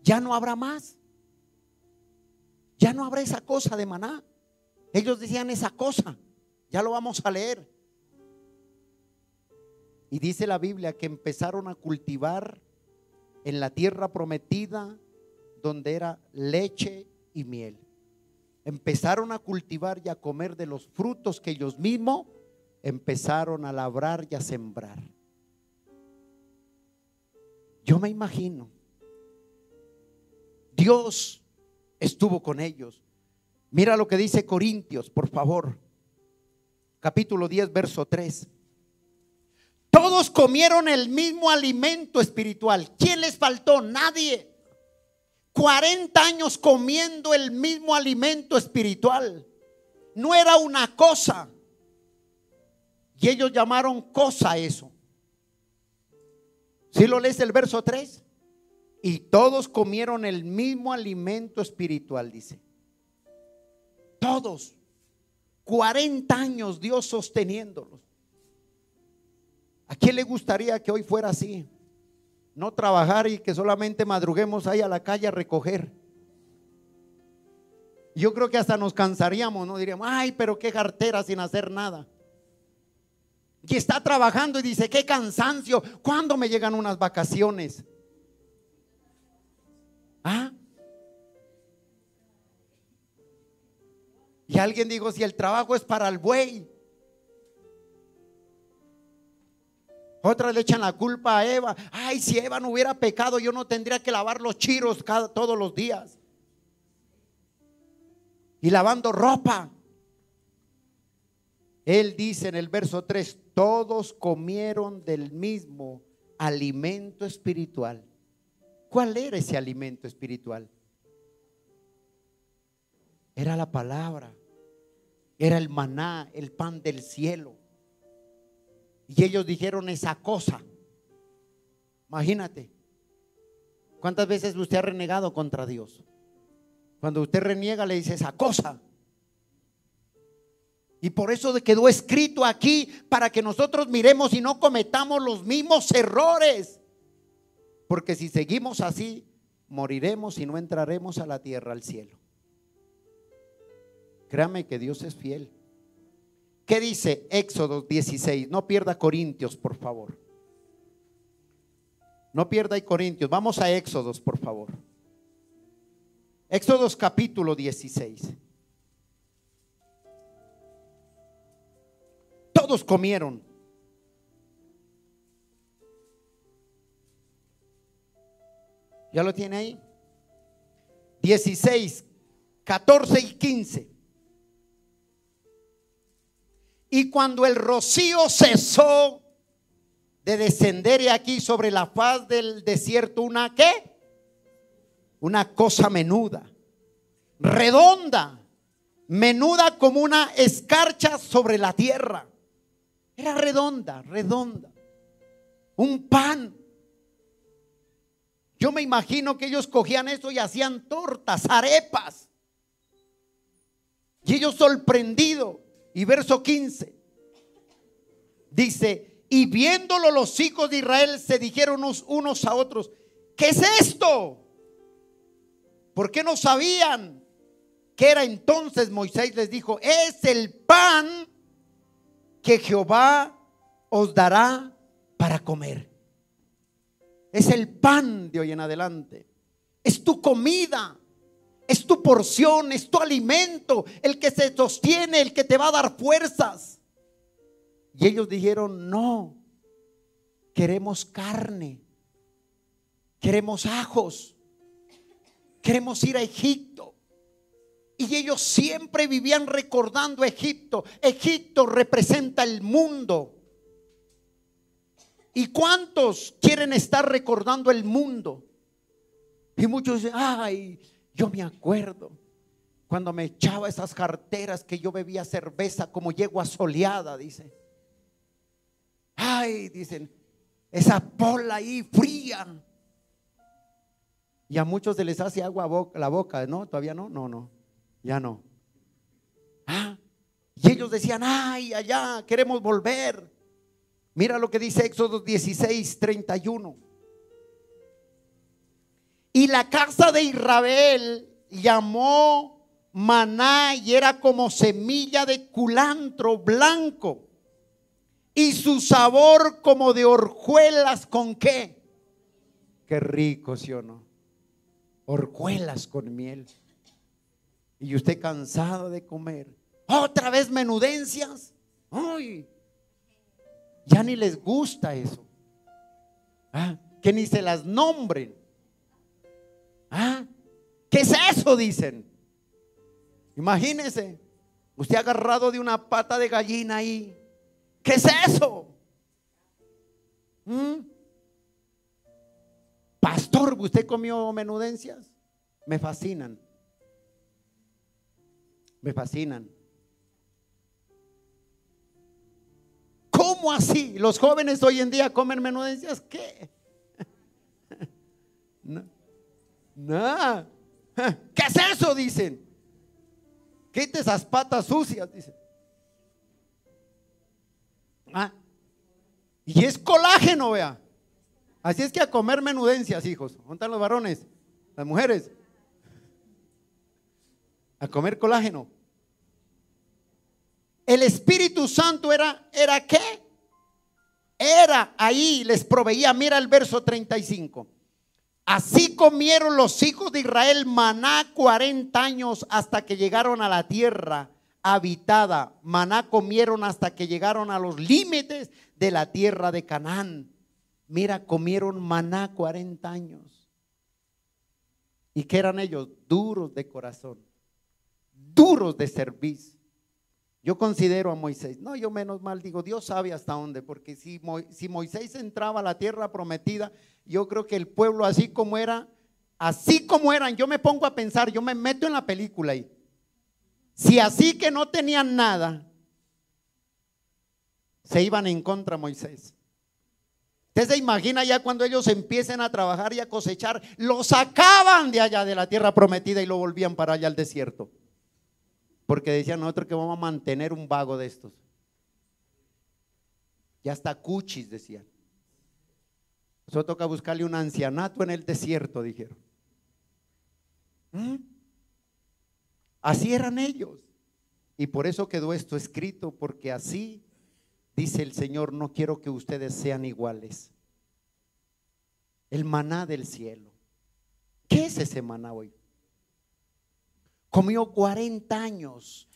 Ya no habrá más. Ya no habrá esa cosa de maná. Ellos decían esa cosa. Ya lo vamos a leer. Y dice la Biblia que empezaron a cultivar en la tierra prometida, donde era leche y miel. Empezaron a cultivar y a comer de los frutos que ellos mismos empezaron a labrar y a sembrar. Yo me imagino, Dios estuvo con ellos. Mira lo que dice Corintios, por favor, capítulo 10, verso 3. Todos comieron el mismo alimento espiritual. ¿Quién les faltó? Nadie. 40 años comiendo el mismo alimento espiritual. No era una cosa. Y ellos llamaron cosa eso. ¿Sí lo lees el verso 3? Y todos comieron el mismo alimento espiritual, dice. Todos. 40 años Dios sosteniéndolos. ¿A quién le gustaría que hoy fuera así? No trabajar y que solamente madruguemos ahí a la calle a recoger. Yo creo que hasta nos cansaríamos, ¿no? Diríamos, ay, pero qué jartera sin hacer nada. Y está trabajando y dice, qué cansancio. ¿Cuándo me llegan unas vacaciones? ¿Ah? Y alguien dijo, si el trabajo es para el buey. Otras le echan la culpa a Eva. Ay, si Eva no hubiera pecado, yo no tendría que lavar los chiros todos los días. Y lavando ropa. Él dice en el verso 3, todos comieron del mismo alimento espiritual. ¿Cuál era ese alimento espiritual? Era la palabra, era el maná, el pan del cielo. Y ellos dijeron esa cosa. Imagínate, ¿cuántas veces usted ha renegado contra Dios? Cuando usted reniega le dice esa cosa. Y por eso quedó escrito aquí, para que nosotros miremos y no cometamos los mismos errores. Porque si seguimos así, moriremos y no entraremos a la tierra, al cielo. Créame que Dios es fiel. ¿Qué dice Éxodo 16? No pierda Corintios, por favor. No pierda Corintios. Vamos a Éxodos, por favor. Éxodos capítulo 16. Todos comieron. ¿Ya lo tiene ahí? 16, 14 y 15. Y cuando el rocío cesó de descender aquí sobre la faz del desierto, ¿una qué? Una cosa menuda, redonda, menuda como una escarcha sobre la tierra. Era redonda, redonda. Un pan. Yo me imagino que ellos cogían eso y hacían tortas, arepas. Y ellos sorprendidos. Y verso 15 dice, y viéndolo los hijos de Israel se dijeron unos a otros, ¿qué es esto? ¿Por qué no sabían qué era? Entonces Moisés les dijo, es el pan que Jehová os dará para comer. Es el pan de hoy en adelante. Es tu comida. Es tu porción, es tu alimento, el que se sostiene, el que te va a dar fuerzas. Y ellos dijeron, no, queremos carne, queremos ajos, queremos ir a Egipto. Y ellos siempre vivían recordando Egipto. Egipto representa el mundo. ¿Y cuántos quieren estar recordando el mundo? Y muchos dicen, ay, yo me acuerdo cuando me echaba esas carteras que yo bebía cerveza como yegua soleada, dice. Ay, dicen, esa pola ahí fría. Y a muchos se les hace agua la boca, ¿no? Todavía no, no, ya no. Y ellos decían, ay, allá queremos volver. Mira lo que dice Éxodo 16, 31. Y la casa de Israel llamó maná y era como semilla de culantro blanco y su sabor como de hojuelas con qué. Qué rico, ¿sí o no? Hojuelas con miel. Y usted cansado de comer. Otra vez menudencias. Ay, ya ni les gusta eso. Que ni se las nombren. ¿Qué es eso? Dicen. Imagínese, usted agarrado de una pata de gallina ahí. ¿Qué es eso? Pastor, ¿usted comió menudencias? Me fascinan. Me fascinan. ¿Cómo así? ¿Los jóvenes hoy en día comen menudencias? ¿Qué? No. No. ¿Qué es eso? Dicen. Quite esas patas sucias, dicen. Y es colágeno, vea. Así es que a comer menudencias, hijos. ¿Dónde están los varones? Las mujeres. A comer colágeno. El Espíritu Santo era ¿qué? Era ahí, les proveía. Mira el verso 35. Así comieron los hijos de Israel maná 40 años hasta que llegaron a la tierra habitada. Maná comieron hasta que llegaron a los límites de la tierra de Canaán. Mira, comieron maná 40 años. ¿Y qué eran ellos? Duros de corazón, duros de servicio. Yo considero a Moisés, no, yo menos mal digo, Dios sabe hasta dónde, porque si Moisés entraba a la tierra prometida, yo creo que el pueblo así como eran, yo me pongo a pensar, yo me meto en la película ahí. Si así que no tenían nada, se iban en contra de Moisés. Usted se imagina ya cuando ellos empiecen a trabajar y a cosechar, lo sacaban de allá de la tierra prometida y lo volvían para allá al desierto. Porque decían nosotros que vamos a mantener un vago de estos. Ya hasta cuchis decían. Eso toca buscarle un ancianato en el desierto, dijeron. Así eran ellos. Y por eso quedó esto escrito, porque así dice el Señor, no quiero que ustedes sean iguales. El maná del cielo. ¿Qué es ese maná hoy? Comió 40 años.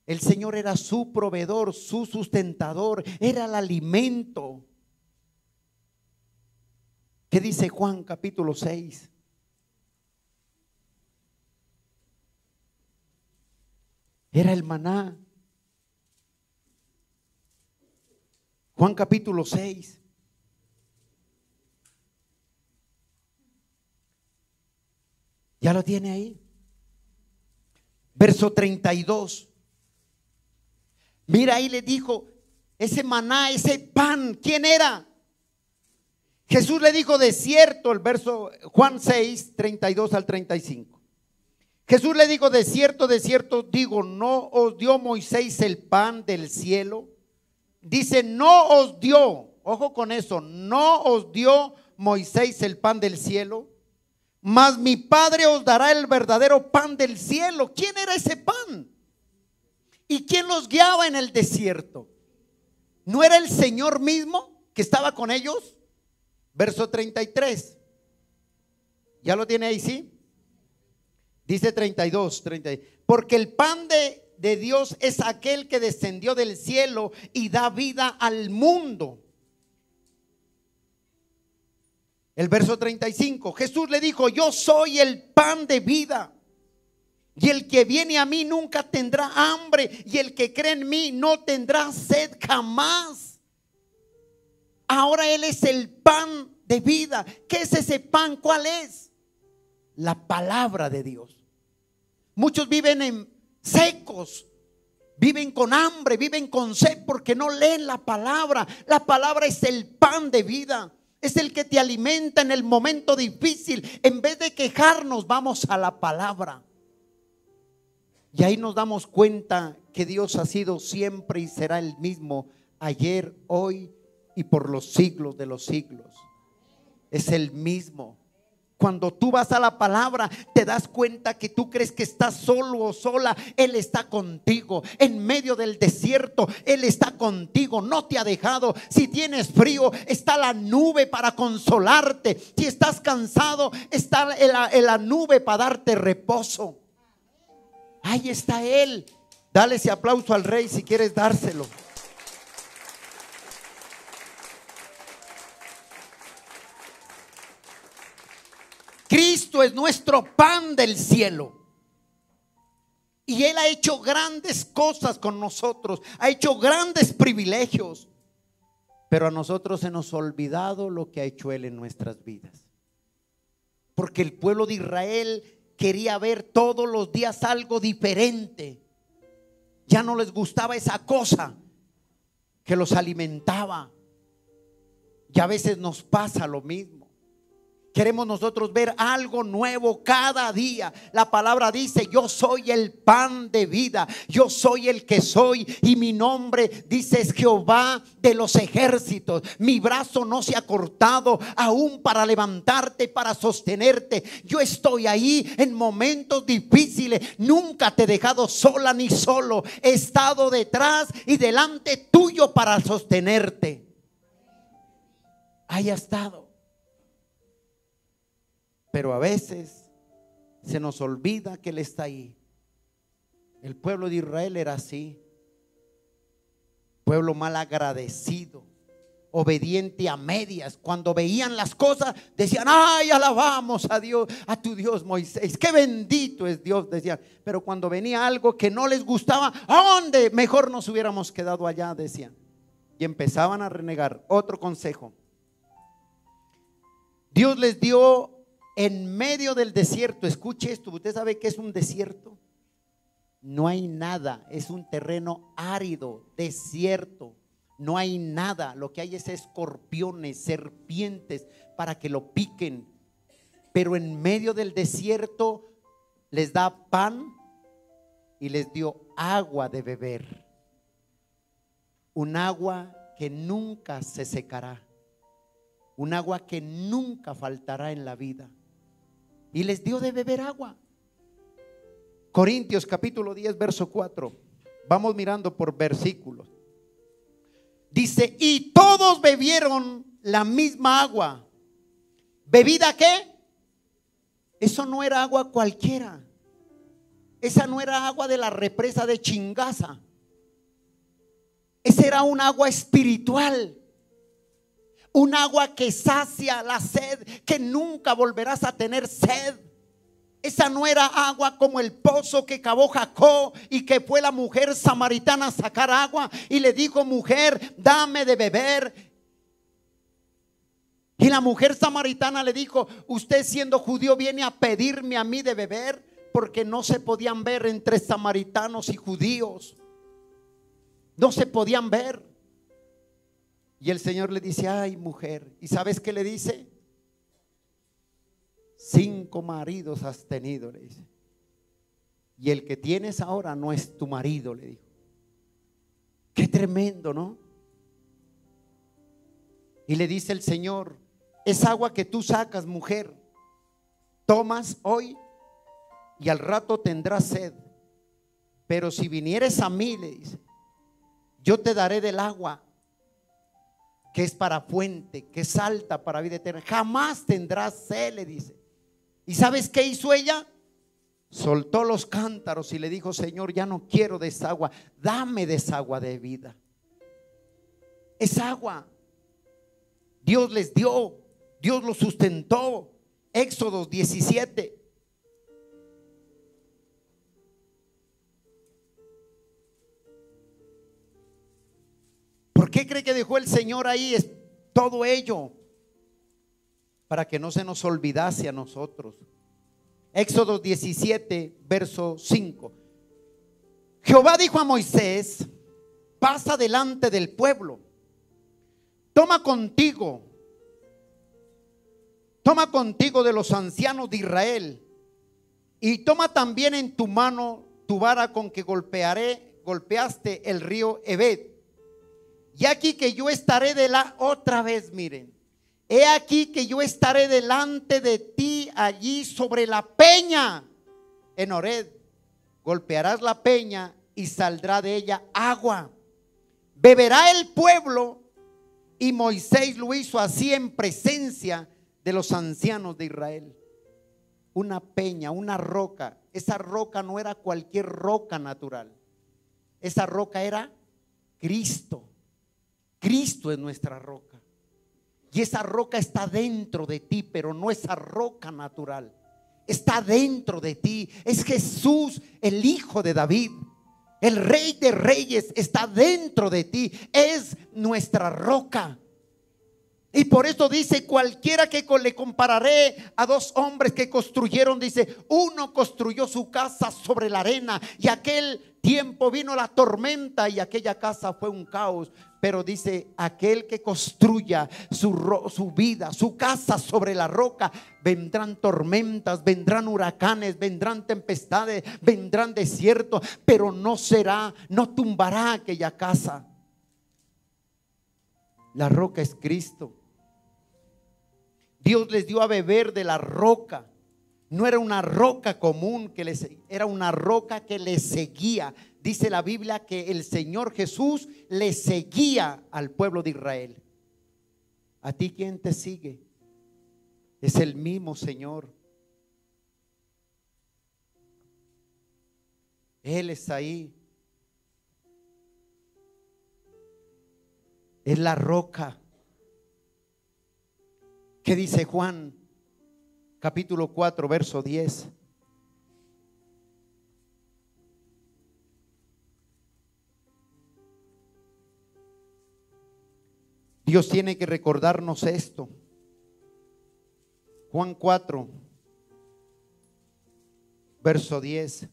El Señor era su proveedor, su sustentador, era el alimento. ¿Qué dice Juan capítulo 6? Era el maná. Juan capítulo 6. ¿Ya lo tiene ahí? Verso 32. Mira, ahí le dijo, ese maná, ese pan, ¿quién era? Jesús le dijo, de cierto, el verso Juan 6, 32 al 35. Jesús le dijo, de cierto digo, ¿no os dio Moisés el pan del cielo? Dice, no os dio, ojo con eso, no os dio Moisés el pan del cielo, mas mi Padre os dará el verdadero pan del cielo. ¿Quién era ese pan? ¿Y quién los guiaba en el desierto? ¿No era el Señor mismo que estaba con ellos? Verso 33. ¿Ya lo tiene ahí? Sí. Dice 32. Porque el pan de Dios es aquel que descendió del cielo y da vida al mundo. El verso 35, Jesús le dijo, yo soy el pan de vida, y el que viene a mí nunca tendrá hambre, y el que cree en mí no tendrá sed jamás. Ahora Él es el pan de vida. ¿Qué es ese pan? ¿Cuál es? La palabra de Dios. Muchos viven en secos, viven con hambre, viven con sed porque no leen la palabra. La palabra es el pan de vida. Es el que te alimenta en el momento difícil. En vez de quejarnos, vamos a la palabra. Y ahí nos damos cuenta que Dios ha sido siempre y será el mismo, ayer, hoy y por los siglos de los siglos. Es el mismo. Cuando tú vas a la palabra, te das cuenta que tú crees que estás solo o sola. Él está contigo. En medio del desierto, Él está contigo. No te ha dejado. Si tienes frío, está la nube para consolarte. Si estás cansado, está en la nube para darte reposo. Ahí está Él. Dale ese aplauso al Rey si quieres dárselo. Cristo es nuestro pan del cielo. Y Él ha hecho grandes cosas con nosotros. Ha hecho grandes privilegios. Pero a nosotros se nos ha olvidado lo que ha hecho Él en nuestras vidas. Porque el pueblo de Israel quería ver todos los días algo diferente. Ya no les gustaba esa cosa que los alimentaba. Y a veces nos pasa lo mismo. Queremos nosotros ver algo nuevo cada día. La palabra dice, yo soy el pan de vida, yo soy el que soy, y mi nombre, dice, es Jehová de los ejércitos. Mi brazo no se ha cortado aún para levantarte, para sostenerte. Yo estoy ahí en momentos difíciles. Nunca te he dejado sola ni solo. He estado detrás y delante tuyo para sostenerte. Ahí ha estado. Pero a veces se nos olvida que Él está ahí. El pueblo de Israel era así. Pueblo mal agradecido, obediente a medias. Cuando veían las cosas decían: ay, alabamos a Dios, a tu Dios Moisés, qué bendito es Dios, decían. Pero cuando venía algo que no les gustaba, ¿a dónde? Mejor nos hubiéramos quedado allá, decían. Y empezaban a renegar. Otro consejo: Dios les dio en medio del desierto. Escuche esto, ¿usted sabe qué es un desierto? No hay nada, es un terreno árido, desierto. No hay nada, lo que hay es escorpiones, serpientes para que lo piquen. Pero en medio del desierto les da pan y les dio agua de beber. Un agua que nunca se secará, un agua que nunca faltará en la vida. Y les dio de beber agua. Corintios capítulo 10 verso 4. Vamos mirando por versículos. Dice: y todos bebieron la misma agua. ¿Bebida qué? Eso no era agua cualquiera. Esa no era agua de la represa de Chingaza. Esa era un agua espiritual. Un agua que sacia la sed, que nunca volverás a tener sed. Esa no era agua como el pozo que cavó Jacob y que fue la mujer samaritana a sacar agua y le dijo: mujer, dame de beber. Y la mujer samaritana le dijo: usted siendo judío viene a pedirme a mí de beber, porque no se podían ver entre samaritanos y judíos. No se podían ver. Y el Señor le dice: ay, mujer. ¿Y sabes qué le dice? 5 maridos has tenido, le dice, y el que tienes ahora no es tu marido, le dijo. Qué tremendo, ¿no? Y le dice el Señor: es agua que tú sacas, mujer, tomas hoy y al rato tendrás sed, pero si vinieres a mí, le dice, yo te daré del agua que es para fuente, que salta para vida eterna. Jamás tendrás sed, le dice. ¿Y sabes qué hizo ella? Soltó los cántaros y le dijo: Señor, ya no quiero de esa agua, dame de esa agua de vida. Esa agua Dios les dio, Dios los sustentó. Éxodo 17. ¿Por qué cree que dejó el Señor ahí todo ello? Para que no se nos olvidase a nosotros. Éxodo 17 verso 5. Jehová dijo a Moisés: pasa delante del pueblo, toma contigo de los ancianos de Israel, y toma también en tu mano tu vara con que golpeaste el río Ebed. Y aquí que yo estaré otra vez, miren. He aquí que yo estaré delante de ti allí sobre la peña en Horeb. Golpearás la peña y saldrá de ella agua. Beberá el pueblo. Y Moisés lo hizo así en presencia de los ancianos de Israel. Una peña, una roca. Esa roca no era cualquier roca natural. Esa roca era Cristo. Cristo es nuestra roca. Y esa roca está dentro de ti, pero no esa roca natural. Está dentro de ti. Es Jesús, el Hijo de David, el Rey de Reyes, está dentro de ti. Es nuestra roca. Y por eso dice: cualquiera que le compararé a 2 hombres que construyeron, dice, uno construyó su casa sobre la arena, y aquel tiempo vino la tormenta y aquella casa fue un caos. Pero dice: aquel que construya su vida, su casa sobre la roca, vendrán tormentas, vendrán huracanes, vendrán tempestades, vendrán desiertos, pero no tumbará aquella casa. La roca es Cristo. Dios les dio a beber de la roca. No era una roca común era una roca que les seguía. Dice la Biblia que el Señor Jesús le seguía al pueblo de Israel. ¿A ti quién te sigue? Es el mismo Señor. Él está ahí. Es la roca. ¿Qué dice Juan? Capítulo 4, verso 10. Dios tiene que recordarnos esto. Juan 4, verso 10,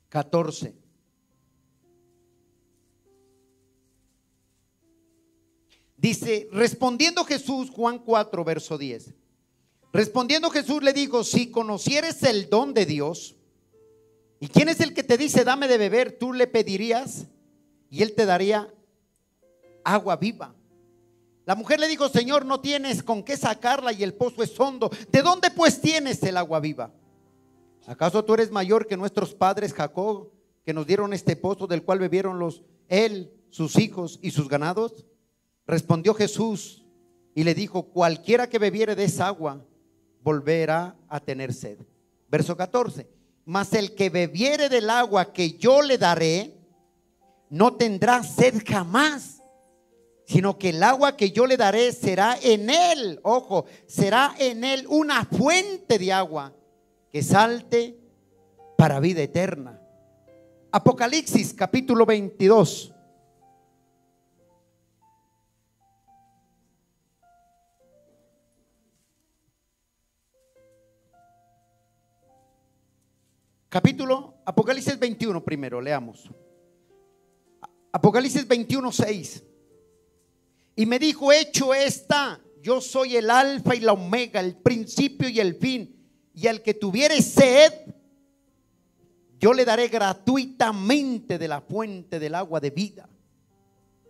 14. Dice, respondiendo Jesús, Juan 4, verso 10. Respondiendo Jesús le dijo, si conocieres el don de Dios, ¿y quién es el que te dice dame de beber? Tú le pedirías y él te daría agua viva. La mujer le dijo, Señor, no tienes con qué sacarla y el pozo es hondo. ¿De dónde pues tienes el agua viva? ¿Acaso tú eres mayor que nuestros padres Jacob, que nos dieron este pozo del cual bebieron él, sus hijos y sus ganados? Respondió Jesús y le dijo, cualquiera que bebiere de esa agua volverá a tener sed. Verso 14. Mas el que bebiere del agua que yo le daré no tendrá sed jamás, sino que el agua que yo le daré será en él, ojo, será en él una fuente de agua que salte para vida eterna. Apocalipsis capítulo 22. Apocalipsis 21 primero, leamos. Apocalipsis 21, 6. Y me dijo, hecho está, yo soy el alfa y la omega, el principio y el fin. Y al que tuviere sed, yo le daré gratuitamente de la fuente del agua de vida.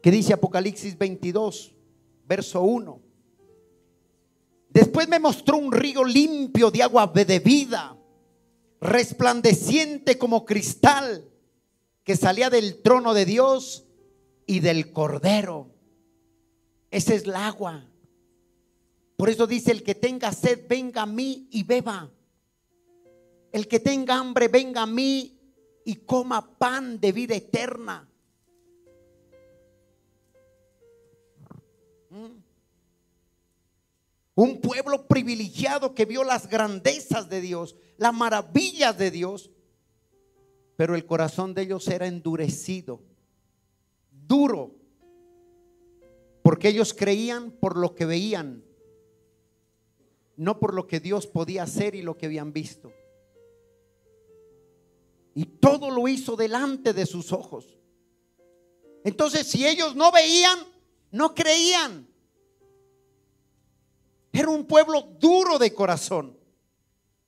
¿Qué dice Apocalipsis 22, verso 1? Después me mostró un río limpio de agua de vida, resplandeciente como cristal, que salía del trono de Dios y del Cordero. Esa es el agua. Por eso dice, el que tenga sed, venga a mí y beba. El que tenga hambre, venga a mí y coma pan de vida eterna. Un pueblo privilegiado que vio las grandezas de Dios, las maravillas de Dios, pero el corazón de ellos era endurecido, duro, porque ellos creían por lo que veían, no por lo que Dios podía hacer y lo que habían visto. Y todo lo hizo delante de sus ojos. Entonces, si ellos no veían, no creían. Era un pueblo duro de corazón.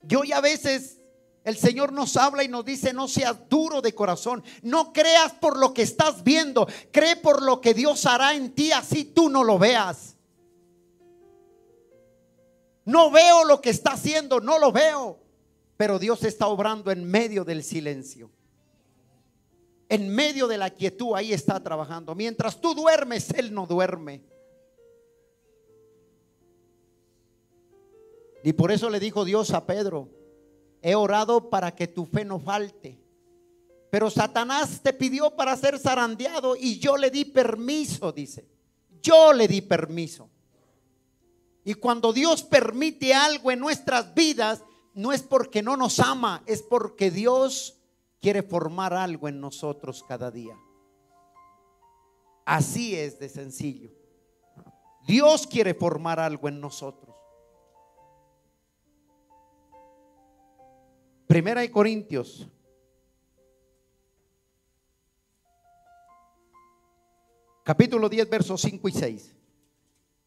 Y hoy a veces el Señor nos habla y nos dice, no seas duro de corazón. No creas por lo que estás viendo. Cree por lo que Dios hará en ti, así tú no lo veas. No veo lo que está haciendo, no lo veo. Pero Dios está obrando en medio del silencio. En medio de la quietud, ahí está trabajando. Mientras tú duermes, Él no duerme. Y por eso le dijo Dios a Pedro, he orado para que tu fe no falte. Pero Satanás te pidió para ser zarandeado y yo le di permiso, dice. Yo le di permiso. Y cuando Dios permite algo en nuestras vidas, no es porque no nos ama, es porque Dios quiere formar algo en nosotros cada día. Así es de sencillo. Dios quiere formar algo en nosotros. Primera de Corintios capítulo 10 versos 5 y 6.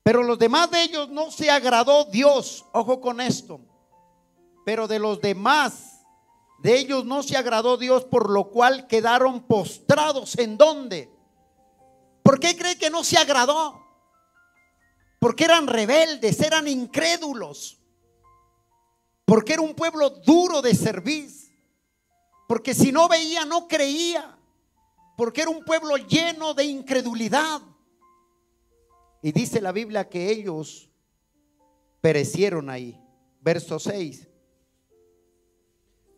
Pero los demás de ellos no se agradó Dios. Ojo con esto. Pero de los demás de ellos no se agradó Dios, por lo cual quedaron postrados. ¿En dónde? ¿Por qué cree que no se agradó? Porque eran rebeldes, eran incrédulos. Porque era un pueblo duro de servir. Porque si no veía, no creía. Porque era un pueblo lleno de incredulidad. Y dice la Biblia que ellos perecieron ahí. Verso 6.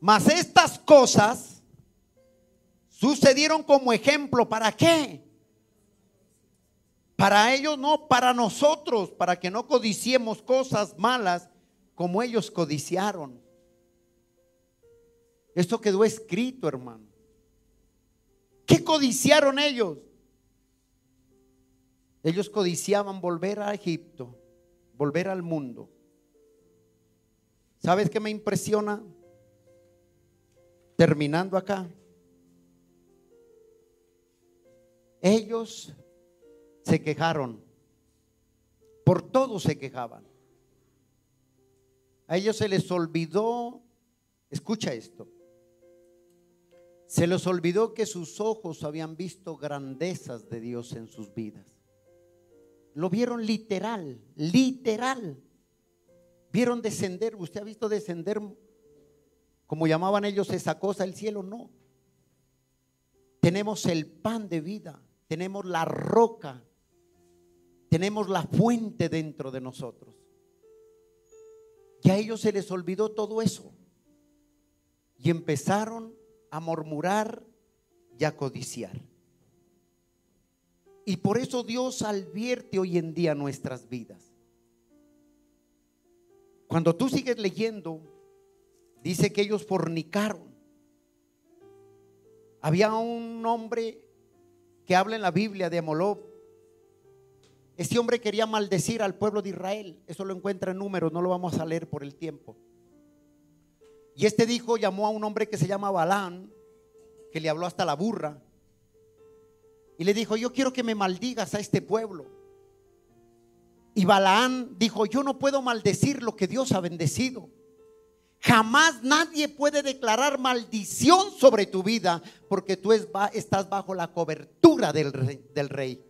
Mas estas cosas Sucedieron como ejemplo. ¿Para qué? Para ellos no, para nosotros, para que no codiciemos cosas malas como ellos codiciaron. Esto quedó escrito, hermano. ¿Qué codiciaron ellos? Ellos codiciaban volver a Egipto, volver al mundo. ¿Sabes qué me impresiona? Terminando acá. Ellos se quejaron. Por todo se quejaban. A ellos se les olvidó, escucha esto, se les olvidó que sus ojos habían visto grandezas de Dios en sus vidas. Lo vieron literal, literal. Vieron descender. ¿Usted ha visto descender, como llamaban ellos esa cosa, el cielo? No. Tenemos el pan de vida, tenemos la roca, tenemos la fuente dentro de nosotros. Y a ellos se les olvidó todo eso. Y empezaron a murmurar y a codiciar. Y por eso Dios advierte hoy en día nuestras vidas. Cuando tú sigues leyendo, dice que ellos fornicaron. Había un hombre que habla en la Biblia de Amolob. Este hombre quería maldecir al pueblo de Israel. Eso lo encuentra en Números, no lo vamos a leer por el tiempo. Y este llamó a un hombre que se llama Balaam, que le habló hasta la burra, y le dijo: yo quiero que me maldigas a este pueblo. Y Balaam dijo: yo no puedo maldecir lo que Dios ha bendecido. Jamás nadie puede declarar maldición sobre tu vida, porque tú estás bajo la cobertura del rey.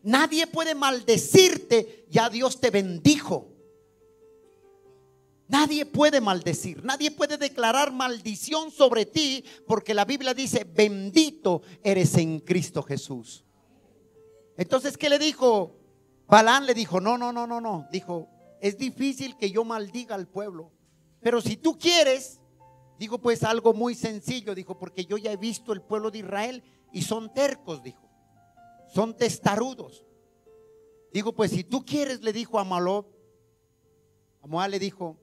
Nadie puede maldecirte, ya Dios te bendijo. Nadie puede maldecir, nadie puede declarar maldición sobre ti, porque la Biblia dice: bendito eres en Cristo Jesús. Entonces, ¿qué le dijo? Balaam le dijo: no. Dijo: es difícil que yo maldiga al pueblo, pero si tú quieres, dijo, pues algo muy sencillo. Dijo: porque yo ya he visto el pueblo de Israel y son tercos, dijo, son testarudos. Digo, pues si tú quieres, le dijo a Moab, le dijo: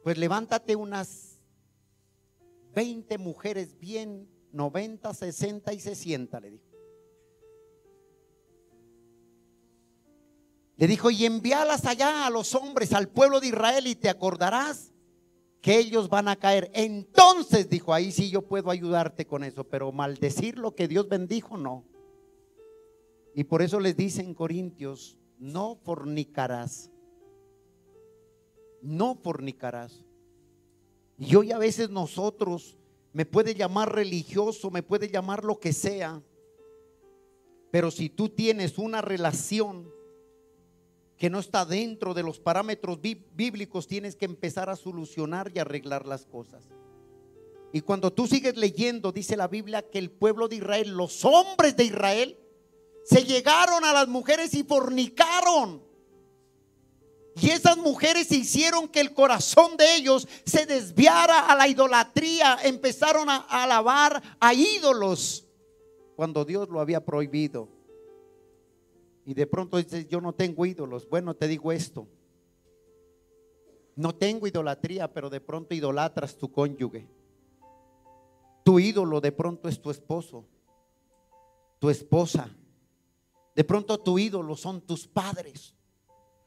pues levántate unas 20 mujeres bien, 90, 60 y 60, le dijo. Le dijo: y envíalas allá a los hombres, al pueblo de Israel, y te acordarás que ellos van a caer. Entonces, dijo, ahí sí yo puedo ayudarte con eso, pero maldecir lo que Dios bendijo, no. Y por eso les dice en Corintios: no fornicarás. No fornicarás. Y hoy a veces nosotros, me puede llamar religioso, me puede llamar lo que sea, pero si tú tienes una relación que no está dentro de los parámetros bíblicos, tienes que empezar a solucionar y arreglar las cosas. Y cuando tú sigues leyendo, dice la Biblia que el pueblo de Israel, los hombres de Israel, se llegaron a las mujeres y fornicaron. Y esas mujeres hicieron que el corazón de ellos se desviara a la idolatría. Empezaron a alabar a ídolos cuando Dios lo había prohibido. Y de pronto dices: yo no tengo ídolos. Bueno, te digo esto: no tengo idolatría, pero de pronto idolatras tu cónyuge. Tu ídolo de pronto es tu esposo, tu esposa. De pronto tu ídolo son tus padres.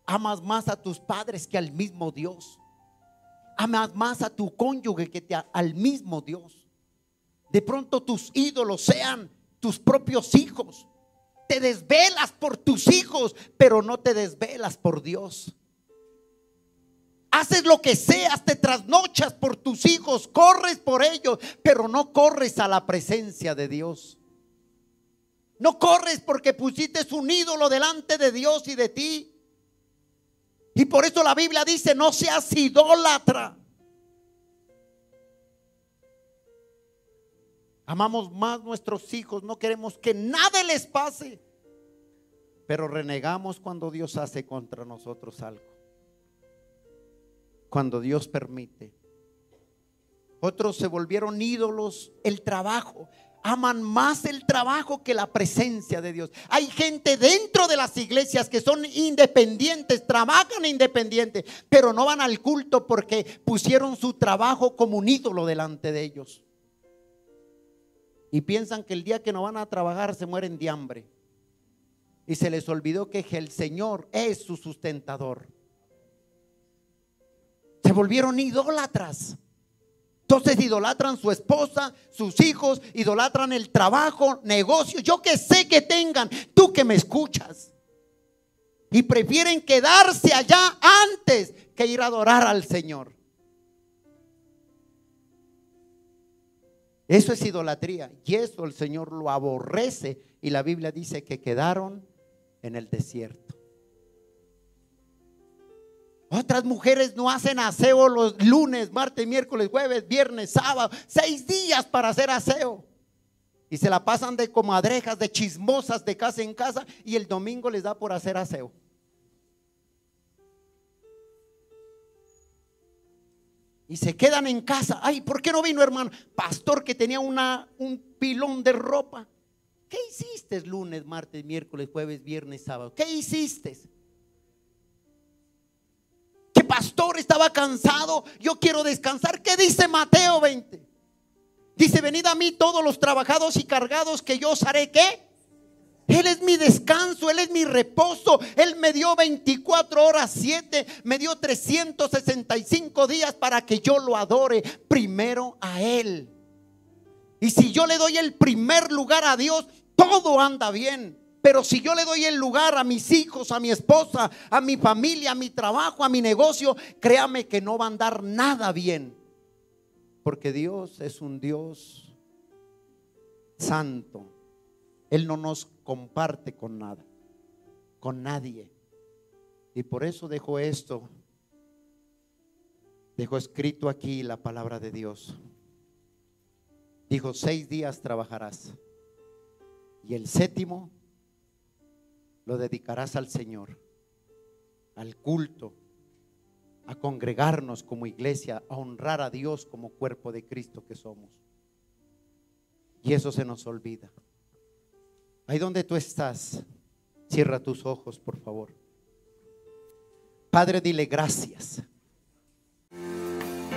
Amas más a tus padres que al mismo Dios. Amas más a tu cónyuge que al mismo Dios. De pronto tus ídolos sean tus propios hijos. Te desvelas por tus hijos, pero no te desvelas por Dios. Haces lo que seas, te trasnochas por tus hijos, corres por ellos, pero no corres a la presencia de Dios. No corres porque pusiste un ídolo delante de Dios y de ti. Y por eso la Biblia dice: no seas idólatra. Amamos más nuestros hijos, no queremos que nada les pase, pero renegamos cuando Dios hace contra nosotros algo, cuando Dios permite. Otros se volvieron ídolos el trabajo. aman más el trabajo que la presencia de Dios. Hay gente dentro de las iglesias que son independientes, trabajan independientes, pero no van al culto porque pusieron su trabajo como un ídolo delante de ellos. Y piensan que el día que no van a trabajar se mueren de hambre. Y se les olvidó que el Señor es su sustentador. Se volvieron idólatras. Entonces idolatran su esposa, sus hijos, idolatran el trabajo, negocios, yo que sé que tengan, tú que me escuchas. Y prefieren quedarse allá antes que ir a adorar al Señor. Eso es idolatría y eso el Señor lo aborrece. Y la Biblia dice que quedaron en el desierto. Otras mujeres no hacen aseo los lunes, martes, miércoles, jueves, viernes, sábado, 6 días para hacer aseo. Y se la pasan de comadrejas, de chismosas, de casa en casa, y el domingo les da por hacer aseo. Y se quedan en casa. Ay, ¿por qué no vino, hermano? Pastor, que tenía un pilón de ropa. ¿Qué hiciste lunes, martes, miércoles, jueves, viernes, sábado? ¿Qué hiciste? Que pastor, estaba cansado, yo quiero descansar. ¿Qué dice Mateo 20? Dice: venid a mí todos los trabajados y cargados, que yo os haré ¿qué? Él es mi descanso, Él es mi reposo. Él me dio 24 horas 7, me dio 365 días para que yo lo adore primero a Él. Y si yo le doy el primer lugar a Dios, todo anda bien. Pero si yo le doy el lugar a mis hijos, a mi esposa, a mi familia, a mi trabajo, a mi negocio, créame que no va a andar nada bien. Porque Dios es un Dios santo. Él no nos comparte con nada, con nadie. Y por eso dejó esto, dejó escrito aquí la palabra de Dios. Dijo: 6 días trabajarás y el 7º lo dedicarás al Señor, al culto, a congregarnos como iglesia, a honrar a Dios como cuerpo de Cristo que somos. Y eso se nos olvida. Ahí donde tú estás, cierra tus ojos, por favor. Padre, dile gracias.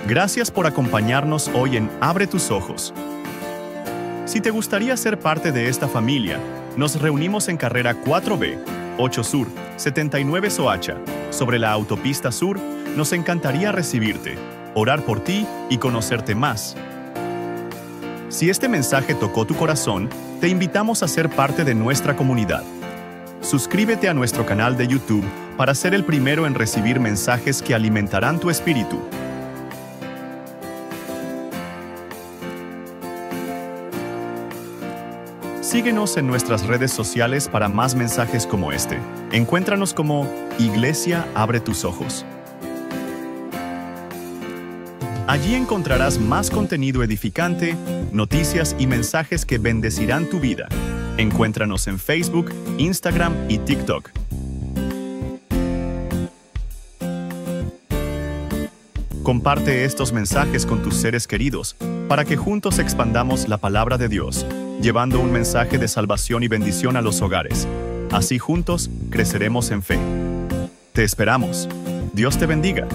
Gracias por acompañarnos hoy en Abre tus ojos. Si te gustaría ser parte de esta familia, nos reunimos en carrera 4B, 8 Sur, 79 Soacha, sobre la autopista Sur. Nos encantaría recibirte, orar por ti y conocerte más. Si este mensaje tocó tu corazón, te invitamos a ser parte de nuestra comunidad. Suscríbete a nuestro canal de YouTube para ser el primero en recibir mensajes que alimentarán tu espíritu. Síguenos en nuestras redes sociales para más mensajes como este. Encuéntranos como Iglesia Abre tus Ojos. Allí encontrarás más contenido edificante, noticias y mensajes que bendecirán tu vida. Encuéntranos en Facebook, Instagram y TikTok. Comparte estos mensajes con tus seres queridos para que juntos expandamos la palabra de Dios, llevando un mensaje de salvación y bendición a los hogares. Así juntos creceremos en fe. Te esperamos. Dios te bendiga.